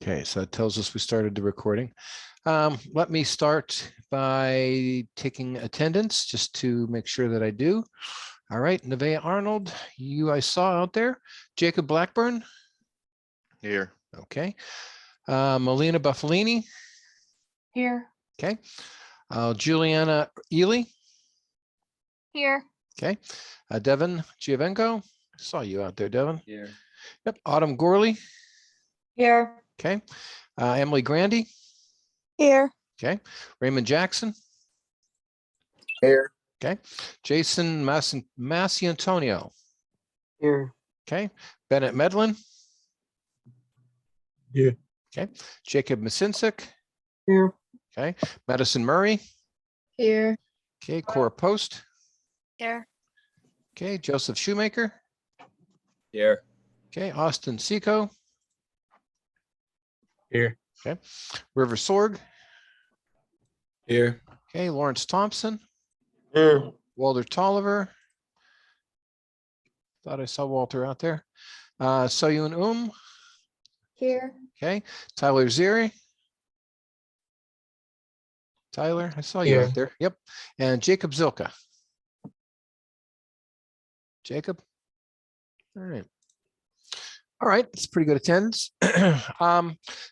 Okay, so that tells us we started the recording. Let me start by taking attendance just to make sure that I do. All right, Nevaeh Arnold, you I saw out there. Jacob Blackburn. Here. Okay. Melina Buffalini. Here. Okay. Juliana Ely. Here. Okay. Devin Giovenco. Saw you out there, Devin. Here. Yep. Autumn Gorley. Here. Okay. Emily Grandy. Here. Okay. Raymond Jackson. Here. Okay. Jason Massiantonio. Here. Okay. Bennett Medlin. Here. Okay. Jacob Masinsik. Here. Okay. Madison Murray. Here. Okay. Cora Post. Here. Okay. Joseph Shoemaker. Here. Okay. Austin Seco. Here. Okay. River Sorg. Here. Okay. Lawrence Thompson. Here. Walter Tolliver. Thought I saw Walter out there. Soyun Here. Okay. Tyler Ziri. Tyler, I saw you Here. out there. Yep. And Jacob Zilka. Jacob. All right. All right. It's pretty good attendance.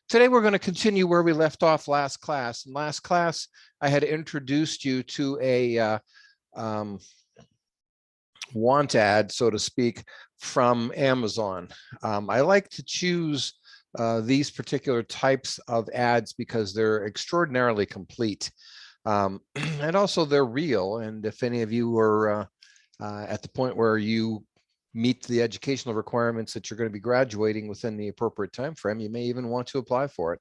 Today we're going to continue where we left off last class. In last class, I had introduced you to a want ad, so to speak, from Amazon. I like to choose these particular types of ads because they're extraordinarily complete. And also they're real. And if any of you are at the point where you meet the educational requirements that you're going to be graduating within the appropriate time frame, you may even want to apply for it.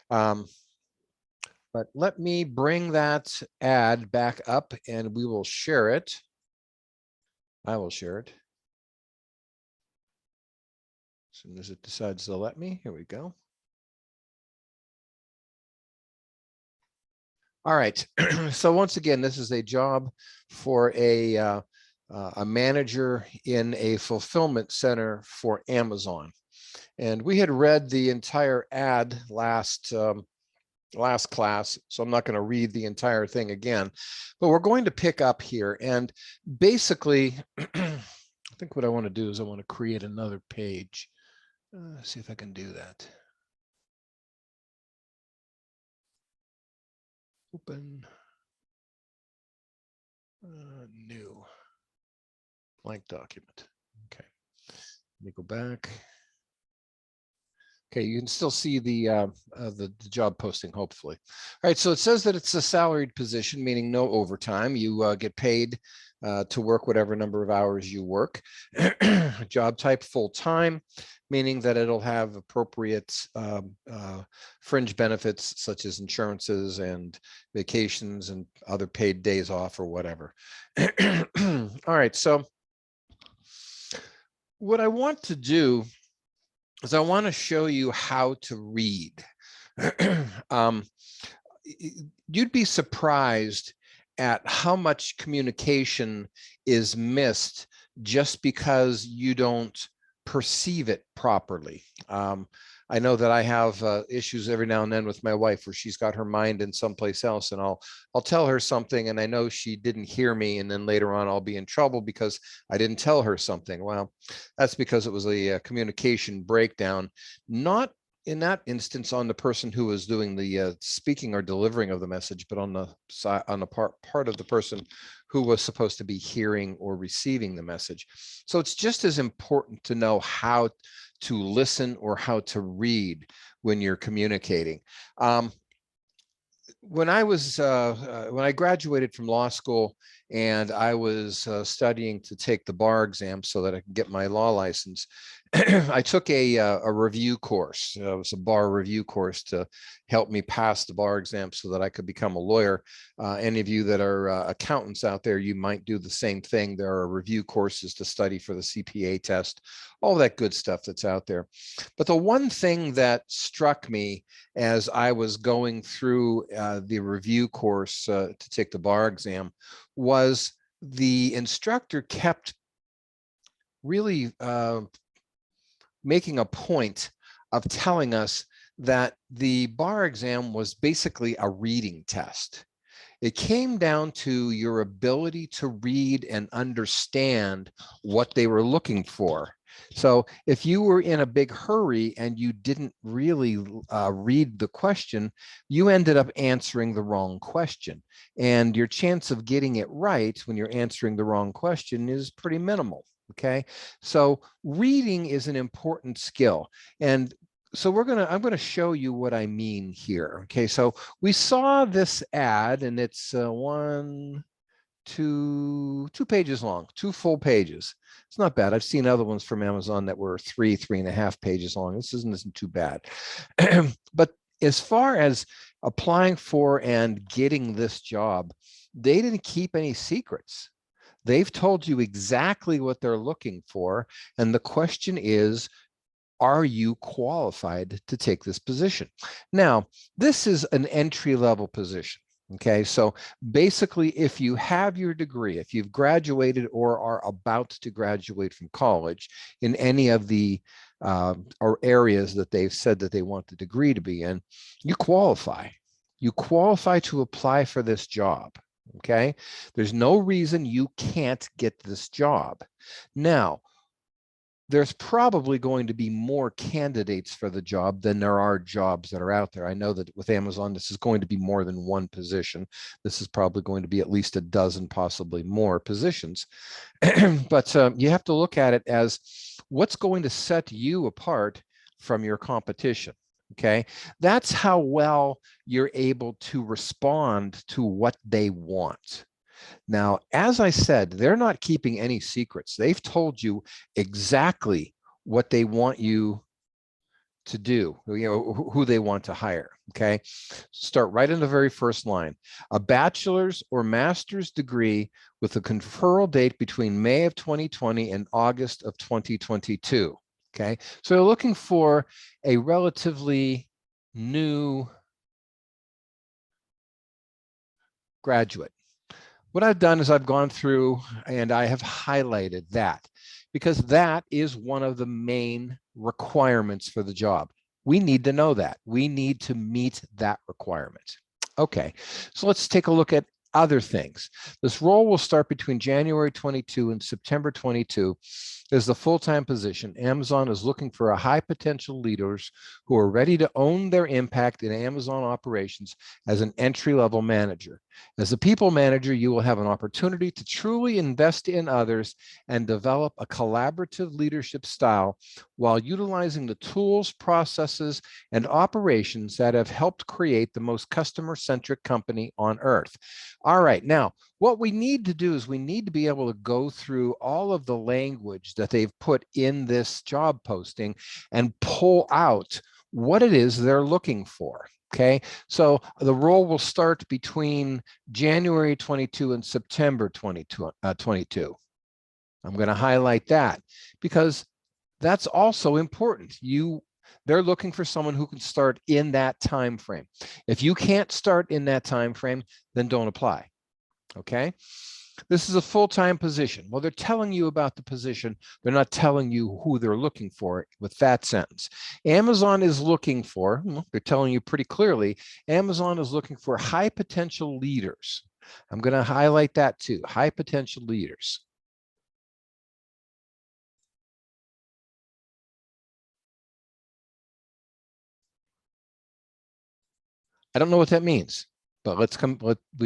But let me bring that ad back up and we will share it. I will share it. As soon as it decides to let me, here we go. All right. So once again, this is a job for a manager in a fulfillment center for Amazon. And we had read the entire ad last class, so I'm not going to read the entire thing again, but we're going to pick up here. And basically, I think what I want to do is I want to create another page. See if I can do that. Open. New. Blank document. Okay. Let me go back. Okay, you can still see the job posting, hopefully. All right, so it says that it's a salaried position, meaning no overtime. You get paid to work whatever number of hours you work. Job type full-time, meaning that it'll have appropriate fringe benefits such as insurances and vacations and other paid days off or whatever. All right, so what I want to do is I want to show you how to read. You'd be surprised at how much communication is missed just because you don't perceive it properly. I know that I have issues every now and then with my wife where she's got her mind in someplace else, and I'll tell her something and I know she didn't hear me, and then later on I'll be in trouble because I didn't tell her something. Well, that's because it was a communication breakdown, not in that instance on the person who was doing the speaking or delivering of the message, but on the side, on the part of the person who was supposed to be hearing or receiving the message. So it's just as important to know how to listen or how to read when you're communicating. When I graduated from law school and I was studying to take the bar exam so that I can get my law license, I took a review course. It was a bar review course to help me pass the bar exam so that I could become a lawyer. Any of you that are accountants out there, you might do the same thing. There are review courses to study for the CPA test, all that good stuff that's out there. But the one thing that struck me as I was going through the review course to take the bar exam was the instructor kept really making a point of telling us that the bar exam was basically a reading test. It came down to your ability to read and understand what they were looking for. So if you were in a big hurry and you didn't really read the question, you ended up answering the wrong question. And your chance of getting it right when you're answering the wrong question is pretty minimal. Okay, so reading is an important skill. And so I'm going to show you what I mean here. Okay, so we saw this ad and it's two pages long, 2 full pages. It's not bad. I've seen other ones from Amazon that were 3.5 pages long. This isn't too bad. But as far as applying for and getting this job, they didn't keep any secrets. They've told you exactly what they're looking for. And the question is, are you qualified to take this position? Now, this is an entry-level position. Okay, so basically, if you have your degree, if you've graduated or are about to graduate from college in any of the or areas that they've said that they want the degree to be in, you qualify. You qualify to apply for this job. Okay, there's no reason you can't get this job. Now, there's probably going to be more candidates for the job than there are jobs that are out there. I know that with Amazon, this is going to be more than one position. This is probably going to be at least a dozen, possibly more positions. But you have to look at it as what's going to set you apart from your competition. Okay, that's how well you're able to respond to what they want. Now, as I said, they're not keeping any secrets. They've told you exactly what they want you to do, who they want to hire. Okay, start right in the very first line. A bachelor's or master's degree with a conferral date between May of 2020 and August of 2022. Okay, so they're looking for a relatively new graduate. What I've done is I've gone through and I have highlighted that because that is one of the main requirements for the job. We need to know that. We need to meet that requirement. Okay, so let's take a look at other things. This role will start between January 22 and September 22 as the full-time position. Amazon is looking for high potential leaders who are ready to own their impact in Amazon operations as an entry-level manager. As a people manager, you will have an opportunity to truly invest in others and develop a collaborative leadership style while utilizing the tools, processes, and operations that have helped create the most customer-centric company on earth. All right, now, what we need to do is we need to be able to go through all of the language that they've put in this job posting and pull out what it is they're looking for. Okay, so the role will start between January 22 and September 22. I'm going to highlight that because that's also important. They're looking for someone who can start in that time frame. If you can't start in that time frame, then don't apply. Okay, this is a full-time position. Well, they're telling you about the position. They're not telling you who they're looking for with that sentence. Amazon is looking for, they're telling you pretty clearly, Amazon is looking for high potential leaders. I'm going to highlight that too, high potential leaders. I don't know what that means, but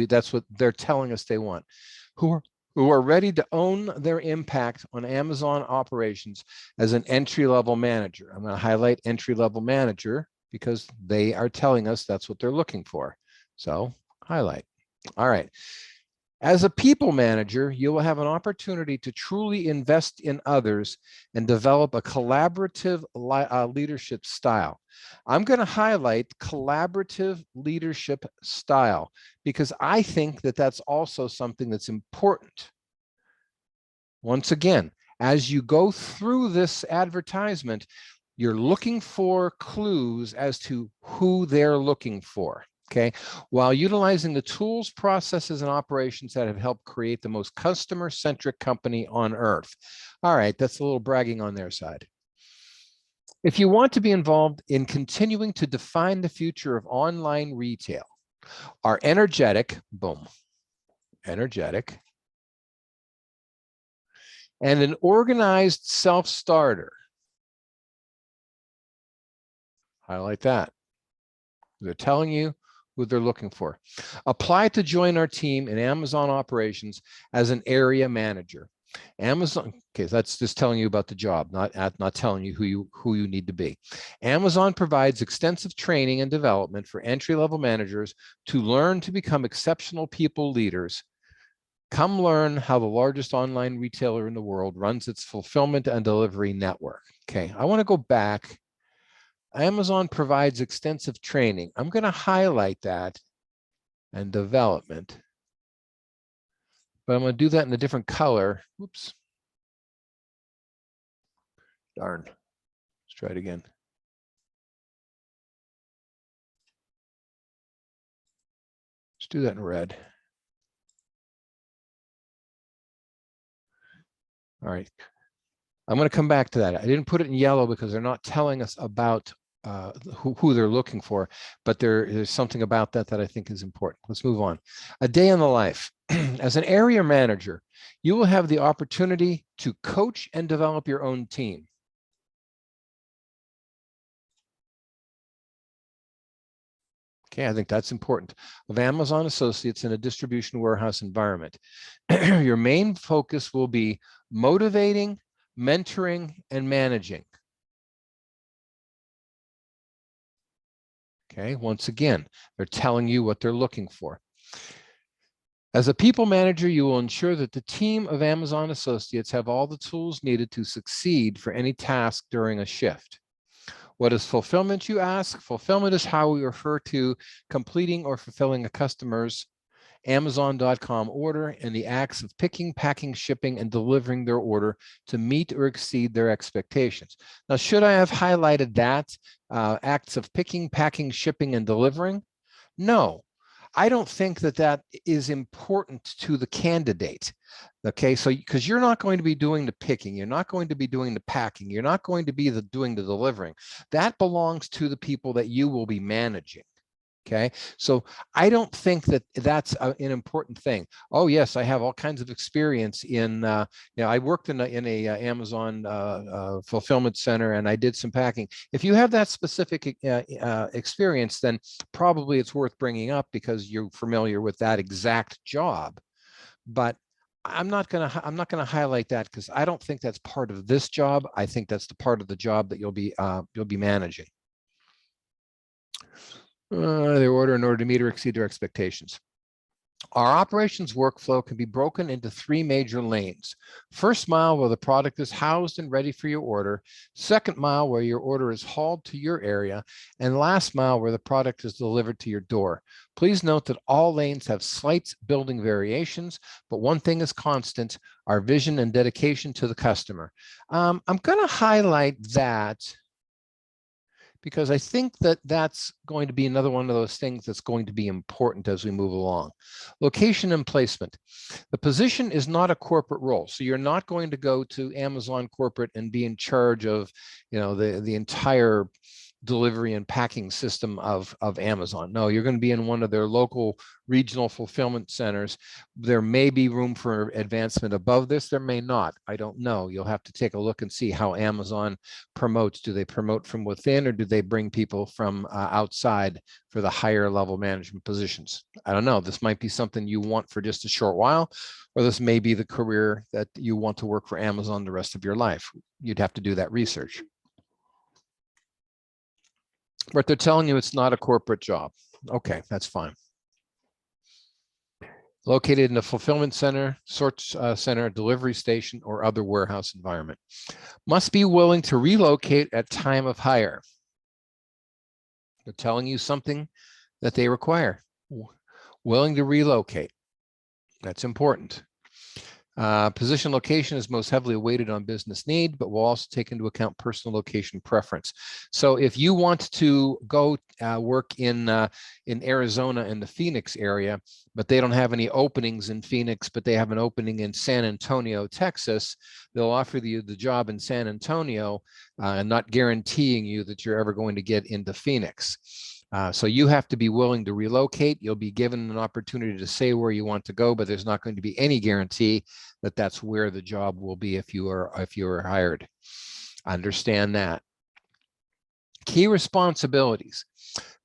that's what they're telling us they want. Who are ready to own their impact on Amazon operations as an entry-level manager. I'm going to highlight entry-level manager because they are telling us that's what they're looking for. So highlight. All right. As a people manager, you will have an opportunity to truly invest in others and develop a collaborative leadership style. I'm going to highlight collaborative leadership style because I think that that's also something that's important. Once again, as you go through this advertisement, you're looking for clues as to who they're looking for. Okay, while utilizing the tools, processes, and operations that have helped create the most customer-centric company on earth. All right, that's a little bragging on their side. If you want to be involved in continuing to define the future of online retail, our energetic, boom, energetic, and an organized self-starter, highlight that. They're telling you who they're looking for. Apply to join our team in Amazon operations as an area manager. Amazon, okay, that's just telling you about the job, not telling you who you need to be. Amazon provides extensive training and development for entry-level managers to learn to become exceptional people leaders. Come learn how the largest online retailer in the world runs its fulfillment and delivery network. Okay, I want to go back. Amazon provides extensive training. I'm going to highlight that and development, but I'm going to do that in a different color. Oops. Darn. Let's try it again. Let's do that in red. All right. I'm going to come back to that. I didn't put it in yellow because they're not telling us about who they're looking for, but there's something about that that I think is important. Let's move on. A day in the life. As an area manager, you will have the opportunity to coach and develop your own team. Okay, I think that's important. Of Amazon associates in a distribution warehouse environment, your main focus will be motivating, mentoring, and managing. Okay, once again, they're telling you what they're looking for. As a people manager, you will ensure that the team of Amazon associates have all the tools needed to succeed for any task during a shift. What is fulfillment, you ask? Fulfillment is how we refer to completing or fulfilling a customer's Amazon.com order and the acts of picking, packing, shipping, and delivering their order to meet or exceed their expectations. Now, should I have highlighted that, acts of picking, packing, shipping, and delivering? No, I don't think that that is important to the candidate. Okay, so because you're not going to be doing the picking, you're not going to be doing the packing, you're not going to be doing the delivering. That belongs to the people that you will be managing. Okay, so I don't think that that's an important thing. Oh yes, I have all kinds of experience in, I worked in a Amazon fulfillment center and I did some packing. If you have that specific experience, then probably it's worth bringing up because you're familiar with that exact job. But I'm not gonna highlight that because I don't think that's part of this job. I think that's the part of the job that you'll be managing. Their order in order to meet or exceed their expectations. Our operations workflow can be broken into 3 major lanes. First mile, where the product is housed and ready for your order. Second mile, where your order is hauled to your area. And last mile, where the product is delivered to your door. Please note that all lanes have slight building variations, but one thing is constant: our vision and dedication to the customer. I'm going to highlight that because I think that that's going to be another one of those things that's going to be important as we move along. Location and placement. The position is not a corporate role, so you're not going to go to Amazon corporate and be in charge of, the entire delivery and packing system of Amazon. No, you're going to be in one of their local regional fulfillment centers. There may be room for advancement above this. There may not. I don't know. You'll have to take a look and see how Amazon promotes. Do they promote from within, or do they bring people from outside for the higher level management positions? I don't know. This might be something you want for just a short while, or this may be the career that you want to work for Amazon the rest of your life. You'd have to do that research. But they're telling you it's not a corporate job. Okay, that's fine. Located in a fulfillment center, sort center, delivery station, or other warehouse environment. Must be willing to relocate at time of hire. They're telling you something that they require. Willing to relocate. That's important. Position location is most heavily weighted on business need, but will also take into account personal location preference. So if you want to go work in Arizona in the Phoenix area, but they don't have any openings in Phoenix, but they have an opening in San Antonio, Texas, they'll offer you the job in San Antonio and not guaranteeing you that you're ever going to get into Phoenix. So you have to be willing to relocate. You'll be given an opportunity to say where you want to go, but there's not going to be any guarantee that that's where the job will be if you are hired. Understand that. Key responsibilities: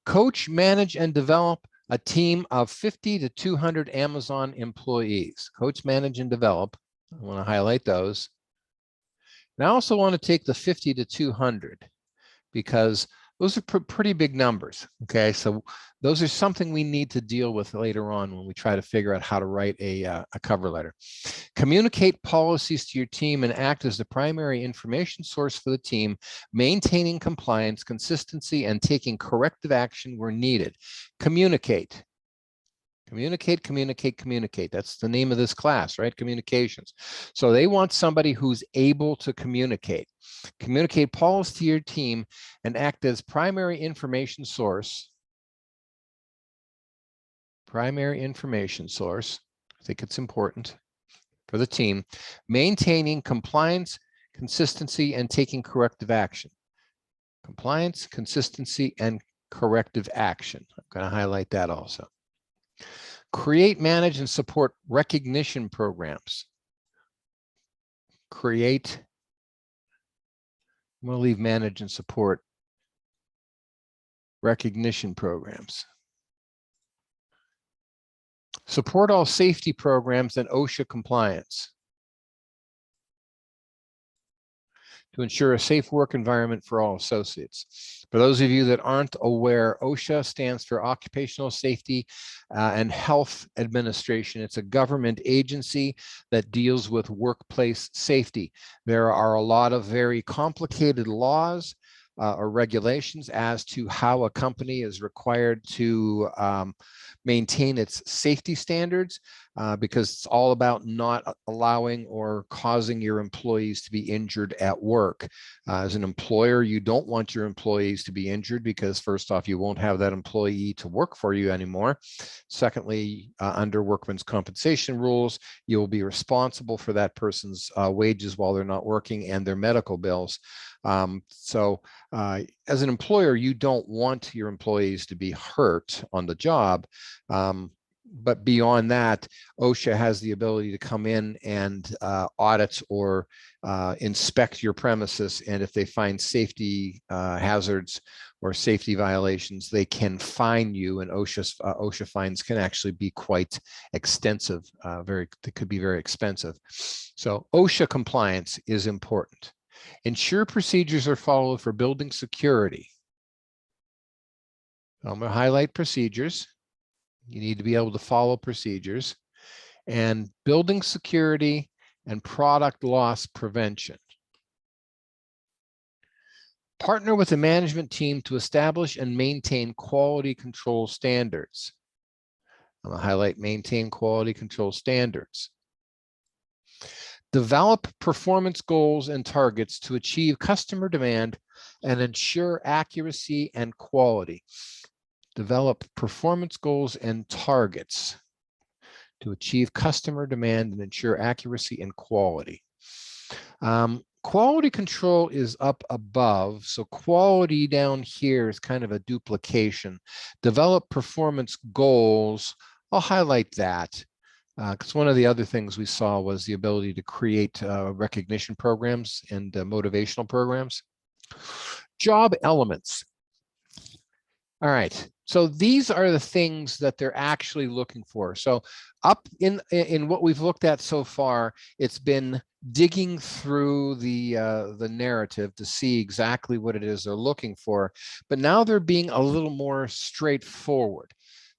coach, manage, and develop a team of 50 to 200 Amazon employees. Coach, manage, and develop. I want to highlight those. And I also want to take the 50 to 200 because those are pretty big numbers. Okay, so those are something we need to deal with later on when we try to figure out how to write a cover letter. Communicate policies to your team and act as the primary information source for the team, maintaining compliance, consistency, and taking corrective action where needed. Communicate. Communicate, communicate, communicate. That's the name of this class, right? Communications. So they want somebody who's able to communicate. Communicate policy to your team and act as primary information source. Primary information source. I think it's important for the team. Maintaining compliance, consistency, and taking corrective action. Compliance, consistency, and corrective action. I'm going to highlight that also. Create, manage, and support recognition programs. Create. I'm going to leave manage and support recognition programs. Support all safety programs and OSHA compliance to ensure a safe work environment for all associates. For those of you that aren't aware, OSHA stands for Occupational Safety and Health Administration. It's a government agency that deals with workplace safety. There are a lot of very complicated laws or regulations as to how a company is required to maintain its safety standards because it's all about not allowing or causing your employees to be injured at work. As an employer, you don't want your employees to be injured because first off, you won't have that employee to work for you anymore. Secondly, under workmen's compensation rules, you will be responsible for that person's wages while they're not working and their medical bills. As an employer, you don't want your employees to be hurt on the job. But beyond that, OSHA has the ability to come in and audit or inspect your premises. And if they find safety hazards or safety violations, they can fine you. And OSHA fines can actually be quite extensive. They could be very expensive. So OSHA compliance is important. Ensure procedures are followed for building security. I'm going to highlight procedures. You need to be able to follow procedures and building security and product loss prevention. Partner with the management team to establish and maintain quality control standards. I'm going to highlight maintain quality control standards. Develop performance goals and targets to achieve customer demand and ensure accuracy and quality. Develop performance goals and targets to achieve customer demand and ensure accuracy and quality. Quality control is up above, so quality down here is kind of a duplication. Develop performance goals, I'll highlight that. Because one of the other things we saw was the ability to create recognition programs and motivational programs. Job elements. All right, so these are the things that they're actually looking for. So up in what we've looked at so far, it's been digging through the narrative to see exactly what it is they're looking for. But now they're being a little more straightforward.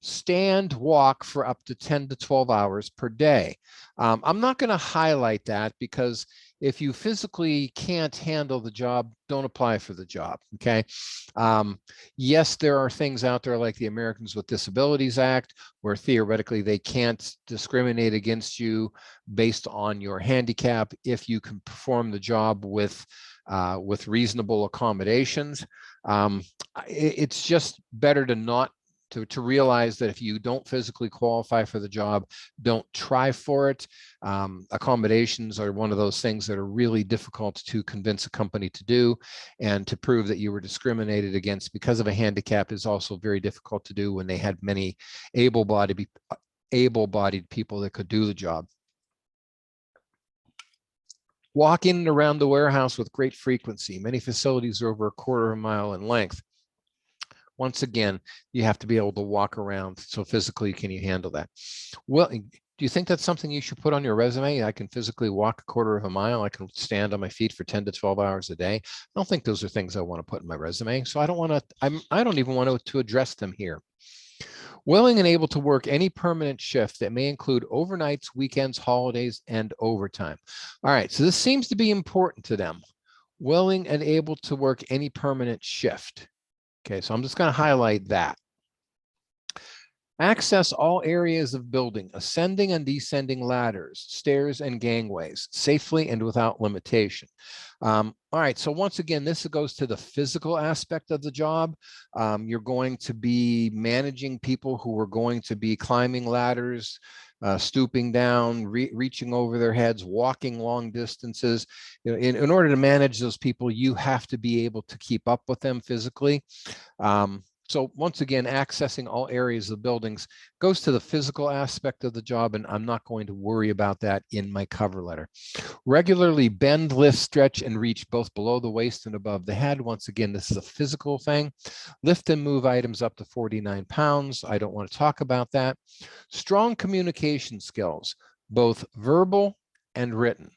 Stand, walk for up to 10 to 12 hours per day. I'm not going to highlight that because if you physically can't handle the job, don't apply for the job, okay? Yes, there are things out there like the Americans with Disabilities Act, where theoretically they can't discriminate against you based on your handicap if you can perform the job with reasonable accommodations. It's just better to not to realize that if you don't physically qualify for the job, don't try for it. Accommodations are one of those things that are really difficult to convince a company to do, and to prove that you were discriminated against because of a handicap is also very difficult to do when they had many able-bodied people that could do the job. Walk in and around the warehouse with great frequency. Many facilities are over 1/4 mile in length. Once again, you have to be able to walk around. So physically, can you handle that? Well, do you think that's something you should put on your resume? I can physically walk 1/4 mile. I can stand on my feet for 10 to 12 hours a day. I don't think those are things I want to put in my resume. So I don't want to, I don't even want to address them here. Willing and able to work any permanent shift that may include overnights, weekends, holidays, and overtime. All right, so this seems to be important to them. Willing and able to work any permanent shift. Okay, so I'm just going to highlight that. Access all areas of building, ascending and descending ladders, stairs and gangways, safely and without limitation. All right, so once again, this goes to the physical aspect of the job. You're going to be managing people who are going to be climbing ladders, stooping down, reaching over their heads, walking long distances. You know, in order to manage those people, you have to be able to keep up with them physically. So once again, accessing all areas of buildings goes to the physical aspect of the job, and I'm not going to worry about that in my cover letter. Regularly bend, lift, stretch, and reach both below the waist and above the head. Once again, this is a physical thing. Lift and move items up to 49 pounds. I don't want to talk about that. Strong communication skills, both verbal and written.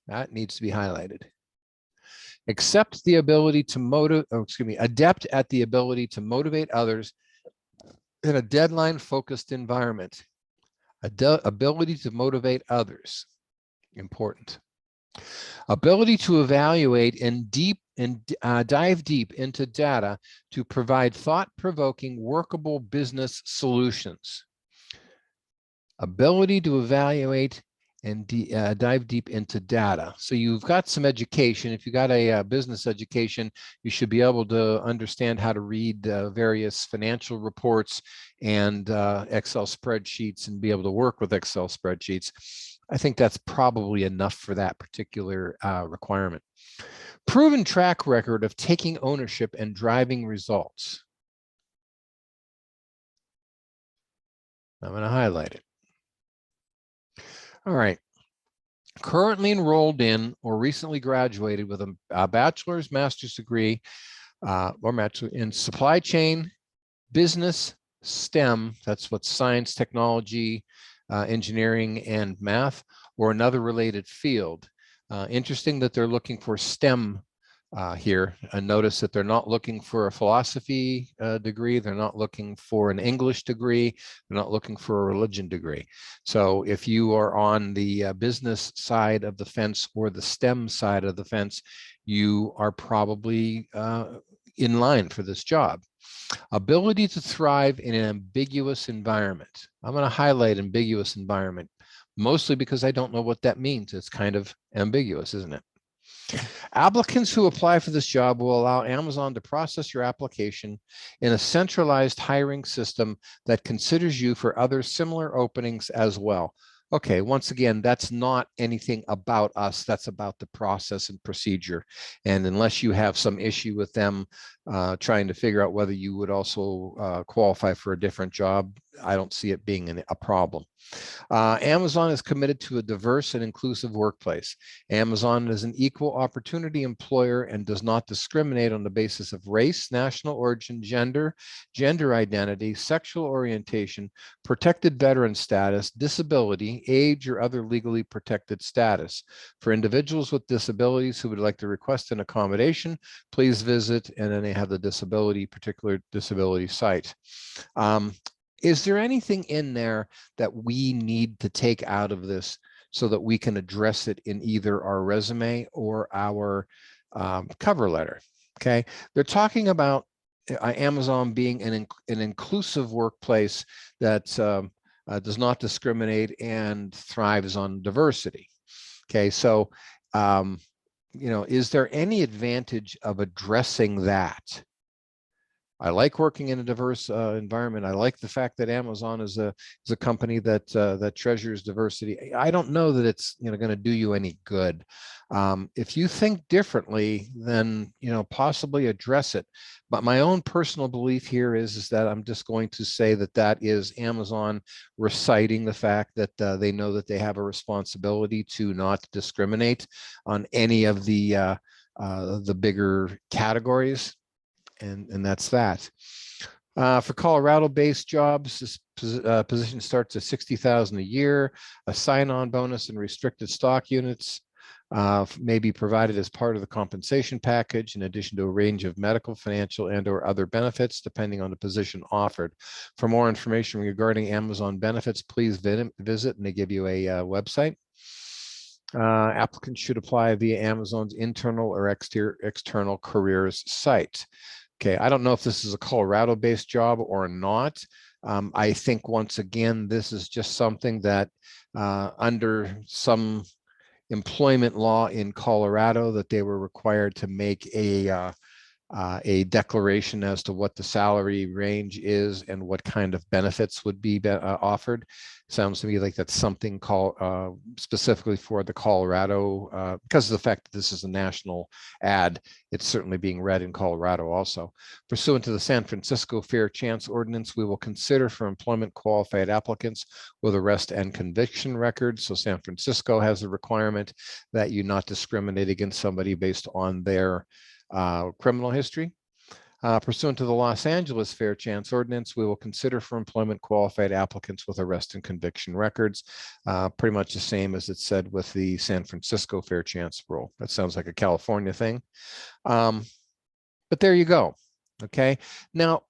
That needs to be highlighted. Adapt at the ability to motivate others in a deadline-focused environment. Ability to motivate others, important. Ability to evaluate and dive deep into data to provide thought-provoking, workable business solutions. Ability to evaluate and dive deep into data. So you've got some education. If you got a business education, you should be able to understand how to read various financial reports and Excel spreadsheets and be able to work with Excel spreadsheets. I think that's probably enough for that particular requirement. Proven track record of taking ownership and driving results. I'm going to highlight it. All right. Currently enrolled in or recently graduated with a bachelor's, master's degree or master's in supply chain, business, STEM, that's what science, technology, engineering, and math, or another related field. Interesting that they're looking for STEM here. And notice that they're not looking for a philosophy degree. They're not looking for an English degree. They're not looking for a religion degree. So if you are on the business side of the fence or the STEM side of the fence, you are probably in line for this job. Ability to thrive in an ambiguous environment. I'm going to highlight ambiguous environment, mostly because I don't know what that means. It's kind of ambiguous, isn't it? Applicants who apply for this job will allow Amazon to process your application in a centralized hiring system that considers you for other similar openings as well. Okay, once again, that's not anything about us. That's about the process and procedure. And unless you have some issue with them trying to figure out whether you would also qualify for a different job, I don't see it being a problem. Amazon is committed to a diverse and inclusive workplace. Amazon is an equal opportunity employer and does not discriminate on the basis of race, national origin, gender identity, sexual orientation, protected veteran status, disability, age, or other legally protected status. For individuals with disabilities who would like to request an accommodation, please visit, and then they have the particular disability site. Is there anything in there that we need to take out of this so that we can address it in either our resume or our cover letter. Okay, they're talking about Amazon being an inclusive workplace that does not discriminate and thrives on diversity. Okay, so is there any advantage of addressing that? I like working in a diverse environment. I like the fact that Amazon is a company that that treasures diversity. I don't know that it's going to do you any good. If you think differently, then possibly address it. But my own personal belief here is that I'm just going to say that that is Amazon reciting the fact that they know that they have a responsibility to not discriminate on any of the bigger categories. And that's that. For Colorado-based jobs, this position starts at $60,000 a year. A sign-on bonus and restricted stock units may be provided as part of the compensation package, in addition to a range of medical, financial, and/or other benefits, depending on the position offered. For more information regarding Amazon benefits, please visit, and they give you a website. Applicants should apply via Amazon's internal or external careers site. Okay, I don't know if this is a Colorado-based job or not. I think, once again, this is just something that under some employment law in Colorado that they were required to make a declaration as to what the salary range is and what kind of benefits would be offered. Sounds to me like that's something called specifically for the Colorado, because of the fact that this is a national ad. It's certainly being read in Colorado also. Pursuant to the San Francisco Fair Chance Ordinance, we will consider for employment qualified applicants with arrest and conviction records. So San Francisco has a requirement that you not discriminate against somebody based on their criminal history. Pursuant to the Los Angeles Fair Chance Ordinance, we will consider for employment qualified applicants with arrest and conviction records. Pretty much the same as it said with the San Francisco Fair Chance rule. That sounds like a California thing. But there you go. Okay. Now,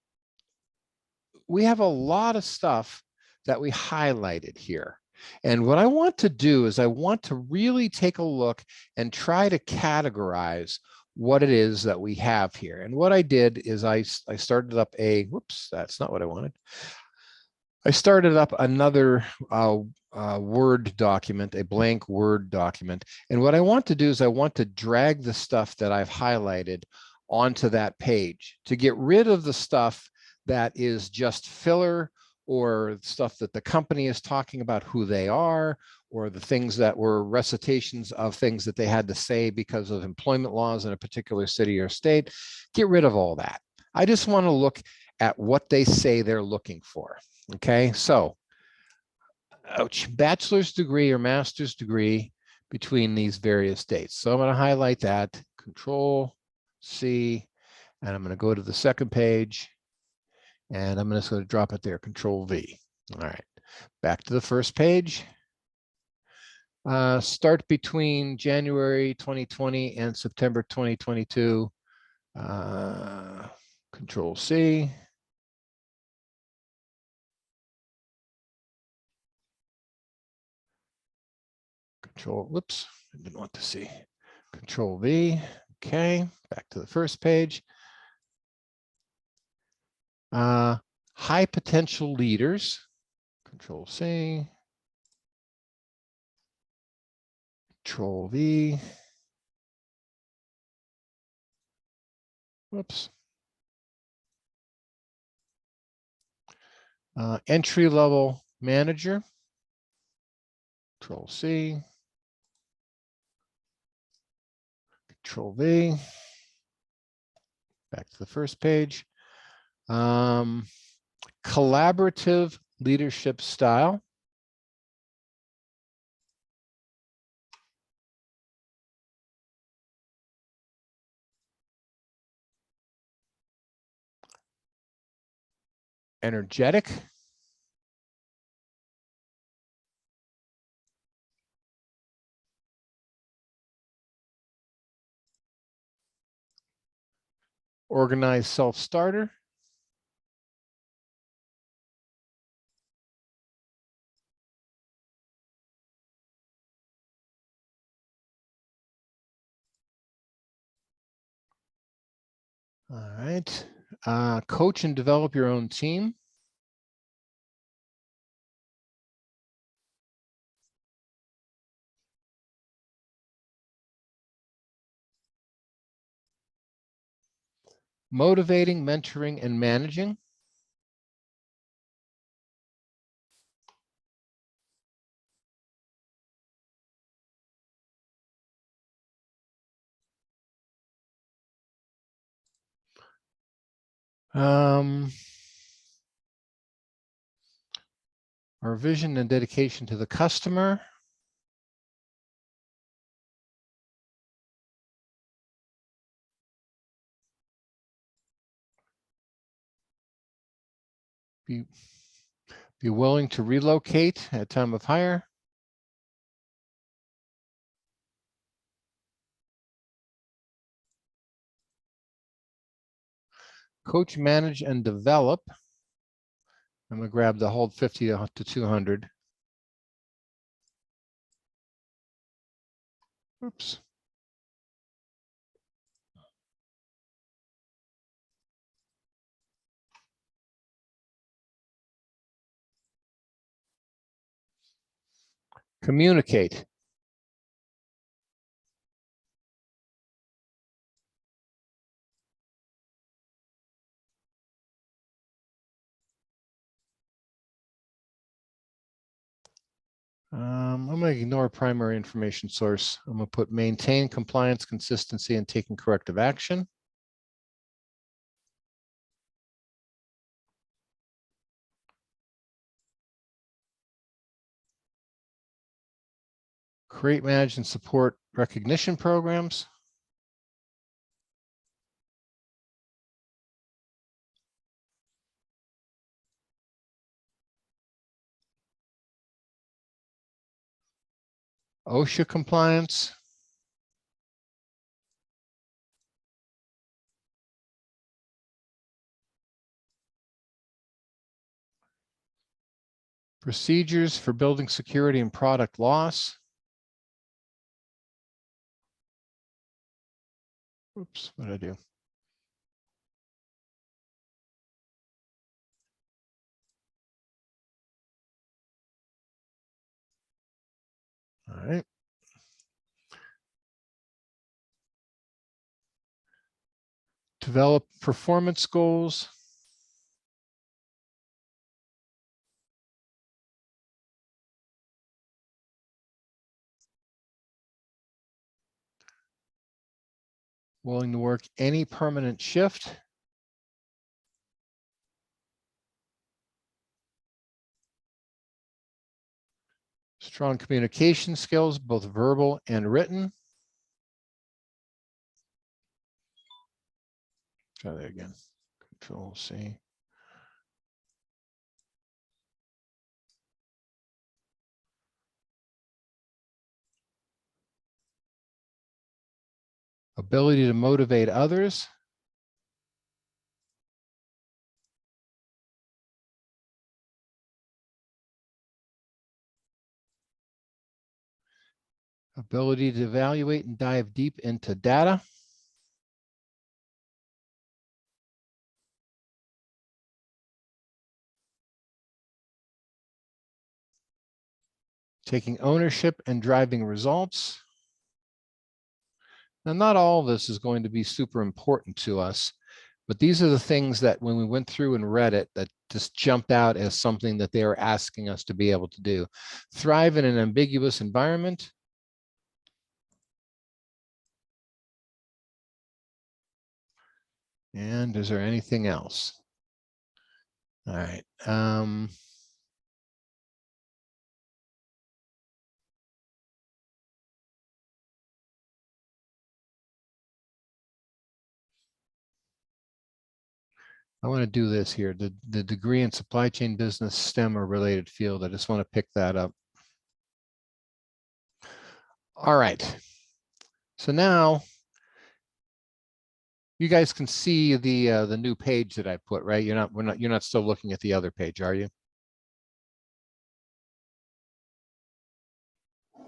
we have a lot of stuff that we highlighted here. And what I want to do is I want to really take a look and try to categorize what it is that we have here. And what I did is I started up whoops, that's not what I wanted. I started up another Word document, a blank Word document. And what I want to do is I want to drag the stuff that I've highlighted onto that page to get rid of the stuff that is just filler, or stuff that the company is talking about who they are, or the things that were recitations of things that they had to say because of employment laws in a particular city or state. Get rid of all that. I just want to look at what they say they're looking for. Okay, so bachelor's degree or master's degree between these various dates. So I'm going to highlight that, Control C, and I'm going to go to the second page, and I'm just going to drop it there, Control V. All right, back to the first page. Start between January 2020 and September 2022. Control C. Whoops, I didn't want to see. Control V. Okay, back to the first page. High potential leaders. Control C. Control V. Whoops. Entry level manager. Control C. Control V. Back to the first page. Collaborative leadership style. Energetic. Organized self-starter. All right. Coach and develop your own team. Motivating, mentoring, and managing. Our vision and dedication to the customer. Be willing to relocate at time of hire. Coach, manage, and develop. I'm going to grab the hold 50 to 200. Oops. Communicate. I'm going to ignore primary information source. I'm going to put maintain compliance, consistency, and taking corrective action. Create, manage, and support recognition programs. OSHA compliance. Procedures for building security and product loss. Oops, what did I do? All right. Develop performance goals. Willing to work any permanent shift. Strong communication skills, both verbal and written. Try that again. Control C. Ability to motivate others. Ability to evaluate and dive deep into data. Taking ownership and driving results. Now, not all of this is going to be super important to us, but these are the things that when we went through and read it, that just jumped out as something that they are asking us to be able to do. Thrive in an ambiguous environment. And is there anything else? All right. I want to do this here. The degree in supply chain business, STEM or related field. I just want to pick that up. All right. So now you guys can see the new page that I put, right? You're not still looking at the other page, are you?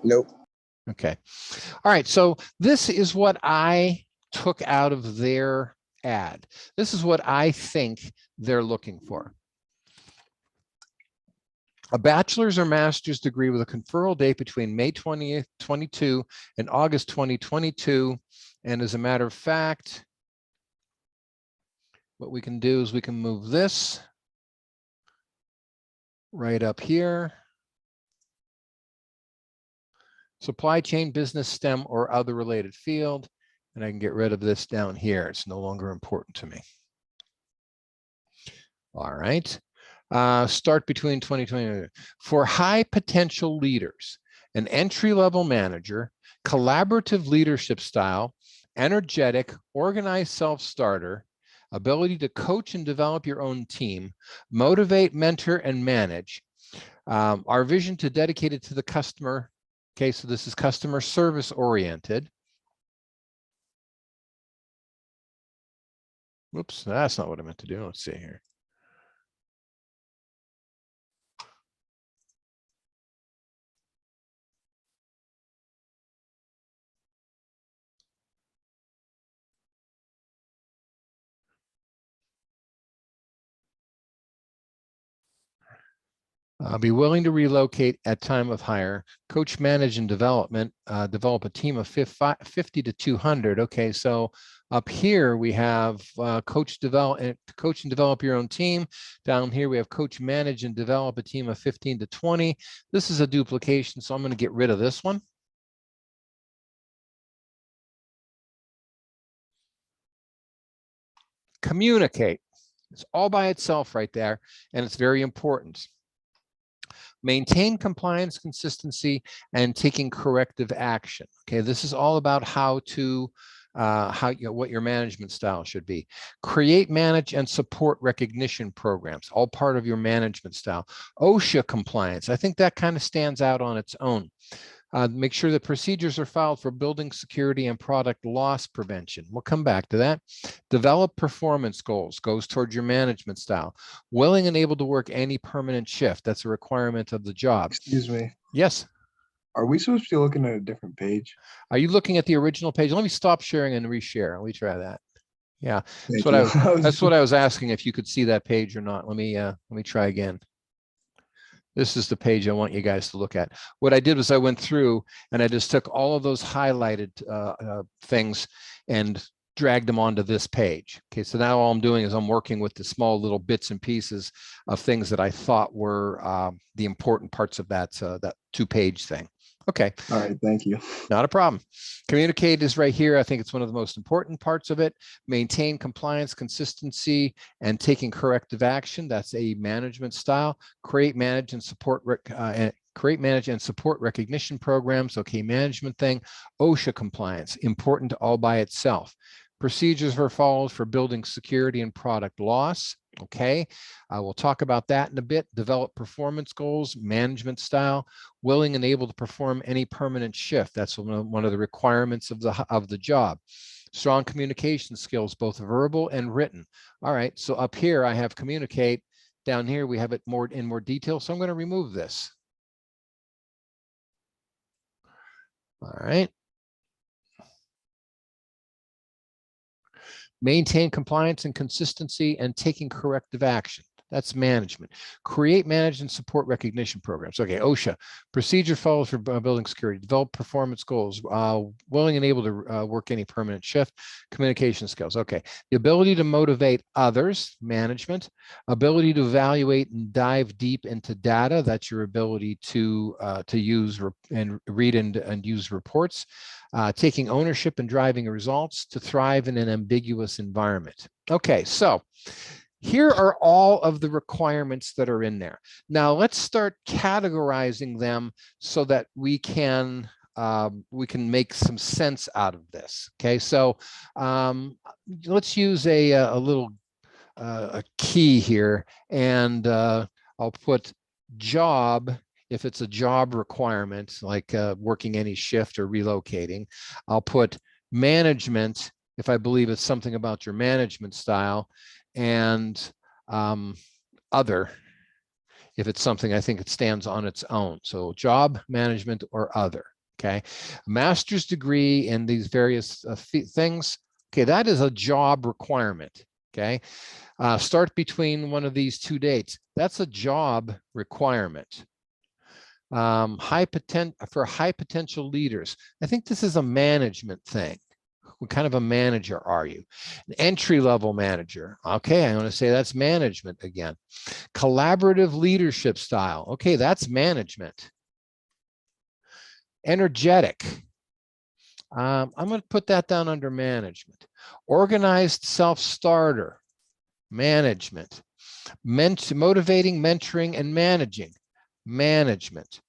Nope. Okay. All right. So this is what I took out of their add. This is what I think they're looking for. A bachelor's or master's degree with a conferral date between May 20th, 22 and August 2022. And as a matter of fact, what we can do is we can move this right up here. Supply chain, business, STEM, or other related field. And I can get rid of this down here. It's no longer important to me. All right. Start between 2020. For high potential leaders, an entry-level manager, collaborative leadership style, energetic, organized self-starter, ability to coach and develop your own team, motivate, mentor, and manage. Our vision to dedicate it to the customer. Okay, so this is customer service oriented. Oops, that's not what I meant to do. Let's see here. Be willing to relocate at time of hire, coach, manage, and development, develop a team of 50 to 200. Okay, so up here we have coach and develop your own team. Down here we have coach, manage, and develop a team of 15 to 20. This is a duplication, so I'm going to get rid of this one. Communicate. It's all by itself right there, and it's very important. Maintain compliance, consistency, and taking corrective action. Okay, this is all about how to, what your management style should be. Create, manage, and support recognition programs, all part of your management style. OSHA compliance, I think that kind of stands out on its own. Make sure that procedures are filed for building security and product loss prevention. We'll come back to that. Develop performance goals, goes towards your management style. Willing and able to work any permanent shift. That's a requirement of the job. Excuse me. Yes. Are we supposed to be looking at a different page? Are you looking at the original page? Let me stop sharing and reshare. Let me try that. Yeah, Thank that's what I was asking, if you could see that page or not. Let me try again. This is the page I want you guys to look at. What I did was I went through and I just took all of those highlighted things and dragged them onto this page. Okay, so now all I'm doing is I'm working with the small little bits and pieces of things that I thought were the important parts of that that 2-page thing. Okay. All right, thank you. Not a problem. Communicate is right here. I think it's one of the most important parts of it. Maintain compliance, consistency, and taking corrective action. That's a management style. Create, manage, and support recognition programs. Okay, management thing. OSHA compliance, important all by itself. Procedures are followed for building security and product loss. Okay, we'll talk about that in a bit. Develop performance goals, management style, willing and able to perform any permanent shift. That's one of the requirements of the job. Strong communication skills, both verbal and written. All right, so up here I have communicate. Down here we have it in more detail, so I'm going to remove this. All right. Maintain compliance and consistency and taking corrective action. That's management. Create, manage, and support recognition programs. Okay, OSHA, procedure follows for building security, develop performance goals, willing and able to work any permanent shift, communication skills. Okay, the ability to motivate others, management, ability to evaluate and dive deep into data. That's your ability to use and read and use reports. Taking ownership and driving results, to thrive in an ambiguous environment. Okay, so here are all of the requirements that are in there. Now let's start categorizing them so that we can make some sense out of this. Okay, so let's use a little key here, and I'll put job. If it's a job requirement, like working any shift or relocating. I'll put management if I believe it's something about your management style, and other if it's something I think it stands on its own. So job, management, or other. Okay, master's degree in these various things, Okay, that is a job requirement. Okay, start between one of these two dates. That's a job requirement. For high potential leaders. I think this is a management thing. What kind of a manager are you? An entry-level manager. Okay, I'm going to say that's management again. Collaborative leadership style. Okay, that's management. Energetic. I'm going to put that down under management. Organized self-starter. Management. Motivating, mentoring, and managing. Management.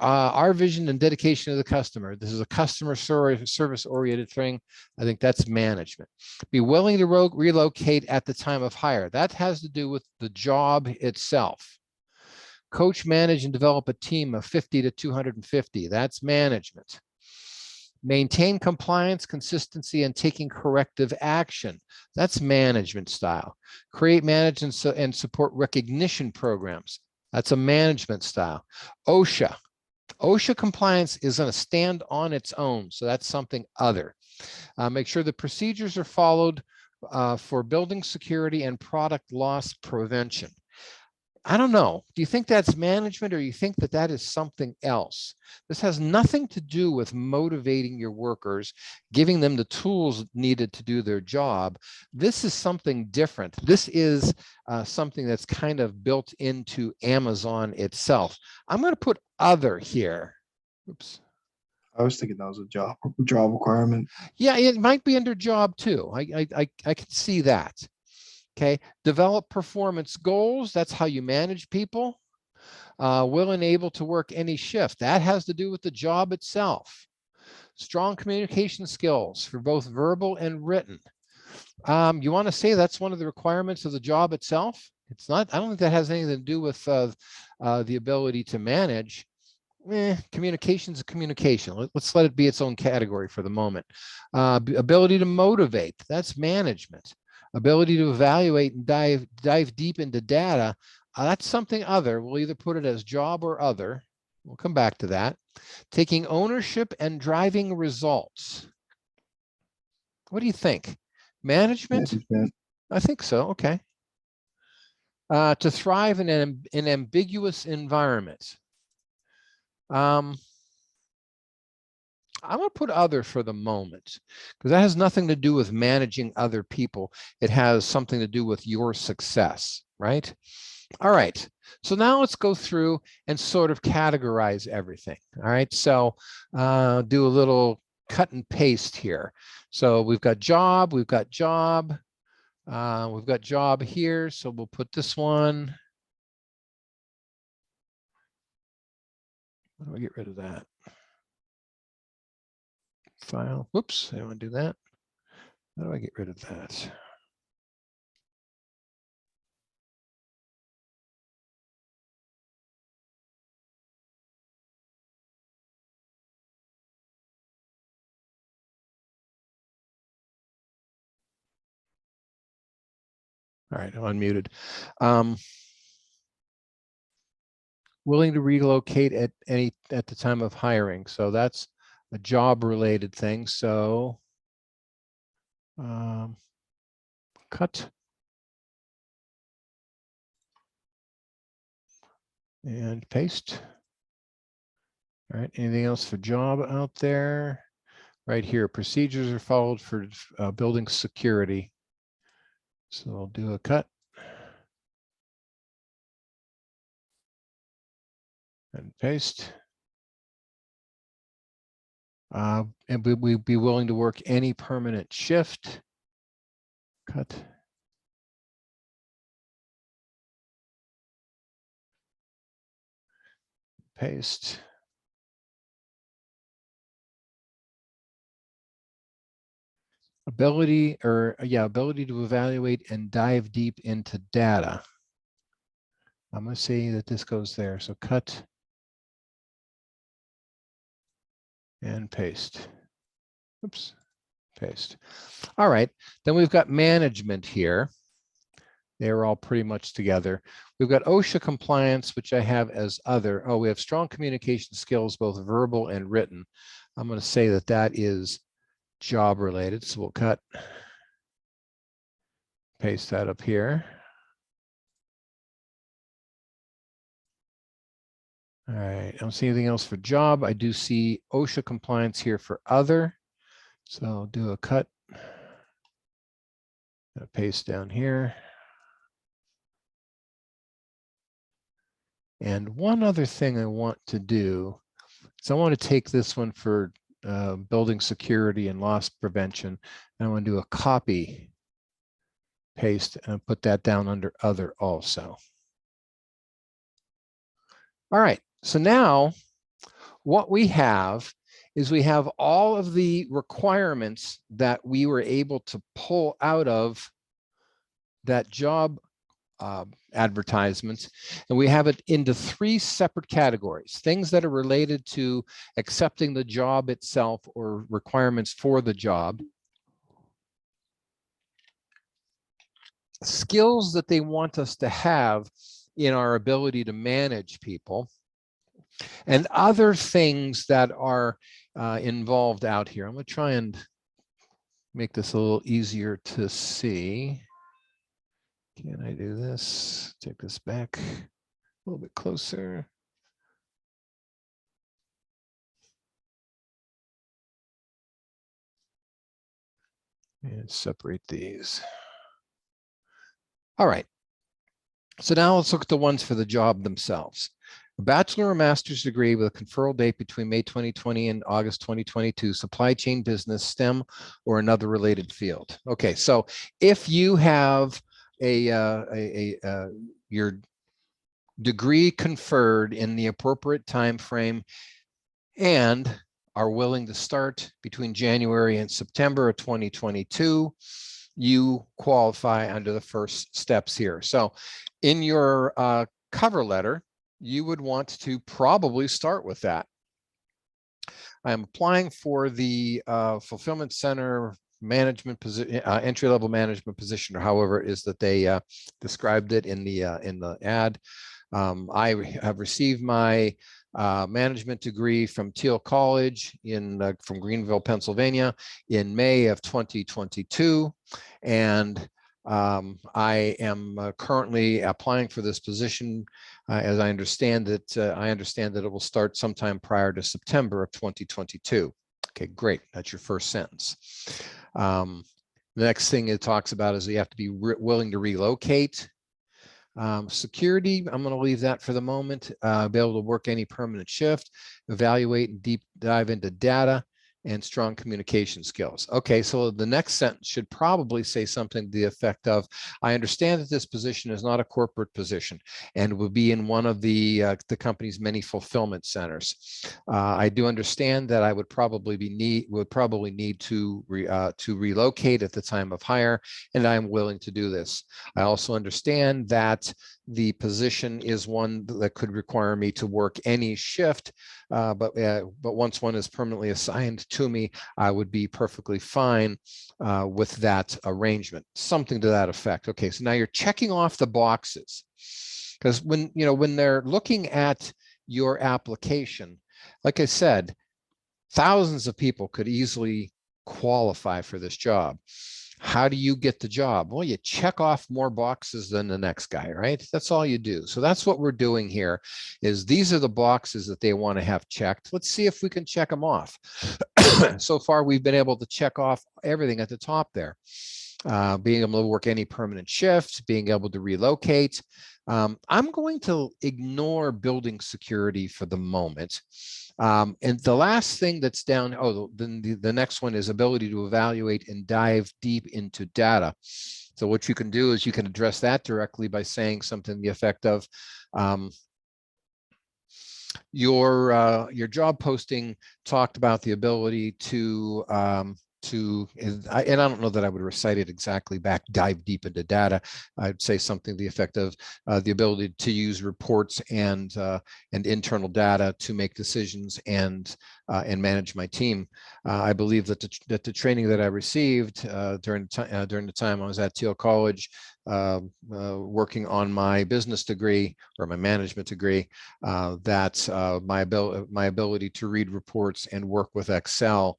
Our vision and dedication to the customer. This is a customer service oriented thing. I think that's management. Be willing to relocate at the time of hire. That has to do with the job itself. Coach, manage, and develop a team of 50 to 250. That's management. Maintain compliance, consistency, and taking corrective action. That's management style. Create, manage, and support recognition programs. That's a management style. OSHA. OSHA compliance is going to stand on its own, so that's something other. Make sure the procedures are followed for building security and product loss prevention. I don't know. Do you think that's management, or you think that that is something else? This has nothing to do with motivating your workers, giving them the tools needed to do their job. This is something different. This is something that's kind of built into Amazon itself. I'm going to put other here. Oops. I was thinking that was a job requirement. Yeah, it might be under job too. I can see that. Okay, develop performance goals. That's how you manage people. Will and able to work any shift. That has to do with the job itself. Strong communication skills for both verbal and written. You want to say that's one of the requirements of the job itself? It's not. I don't think that has anything to do with the ability to manage. Communication is a communication. Let's let it be its own category for the moment. Ability to motivate. That's management. Ability to evaluate and dive deep into data, that's something other. We'll either put it as job or other. We'll come back to that. Taking ownership and driving results. What do you think? Management? I think so. Okay. To thrive in an ambiguous environment. I'm going to put other for the moment, because that has nothing to do with managing other people. It has something to do with your success, right? All right. So now let's go through and sort of categorize everything. All right. So do a little cut and paste here. So we've got job, we've got job, we've got job here. So we'll put this one. How do I get rid of that? File. Whoops, I don't want to do that. How do I get rid of that? All right, I'm unmuted. Willing to relocate at the time of hiring. So that's a job related thing. So cut and paste. All right, anything else for job out there? Right here, procedures are followed for building security. So I'll do a cut. And paste. And we'd be willing to work any permanent shift. Cut. Paste. Ability to evaluate and dive deep into data. I'm going to say that this goes there. So cut and paste. Oops, paste. All right, then we've got management here. They're all pretty much together. We've got OSHA compliance, which I have as other. Oh, we have strong communication skills, both verbal and written. I'm going to say that that is job related. So we'll cut, paste that up here. All right, I don't see anything else for job. I do see OSHA compliance here for other. So I'll do a cut, a paste down here. And one other thing I want to do is I want to take this one for building security and loss prevention. And I want to do a copy, paste, and put that down under other also. All right, so now what we have is we have all of the requirements that we were able to pull out of that job advertisements, and we have it into 3 separate categories: things that are related to accepting the job itself or requirements for the job, skills that they want us to have in our ability to manage people, and other things that are involved out here. I'm going to try and make this a little easier to see. Can I do this? Take this back a little bit closer. And separate these. All right. So now let's look at the ones for the job themselves. A bachelor or master's degree with a conferral date between May 2020 and August 2022, supply chain business, STEM, or another related field. Okay, so if you have your degree conferred in the appropriate time frame and are willing to start between January and September of 2022, you qualify under the first steps here. So in your cover letter, you would want to probably start with that. I'm applying for the fulfillment center management position, entry-level management position, or however it is that they described it in the ad. I have received my management degree from Thiel College from Greenville, Pennsylvania in May of 2022. And I am currently applying for this position. As I understand it, it will start sometime prior to September of 2022. Okay, great. That's your first sentence. The next thing it talks about is you have to be willing to relocate. Security, I'm going to leave that for the moment. Be able to work any permanent shift, evaluate and deep dive into data, and strong communication skills. Okay, so the next sentence should probably say something to the effect of, I understand that this position is not a corporate position and will be in one of the company's many fulfillment centers. I do understand that I would probably need to relocate at the time of hire, and I am willing to do this. I also understand that the position is one that could require me to work any shift, but once one is permanently assigned to me, I would be perfectly fine with that arrangement, something to that effect. Okay, so now you're checking off the boxes, because when they're looking at your application, like I said, thousands of people could easily qualify for this job. How do you get the job? Well, you check off more boxes than the next guy, right? That's all you do. So that's what we're doing here, is these are the boxes that they want to have checked. Let's see if we can check them off. So far, we've been able to check off everything at the top there. Being able to work any permanent shifts, being able to relocate. I'm going to ignore building security for the moment. And the last thing that's down, the next one is ability to evaluate and dive deep into data. So what you can do is you can address that directly by saying something to the effect of, your job posting talked about the ability to and I don't know that I would recite it exactly back, dive deep into data. I'd say something to the effect of the ability to use reports and internal data to make decisions and manage my team. I believe that the training that I received during the time I was at Thiel College, working on my business degree or my management degree, that my ability to read reports and work with Excel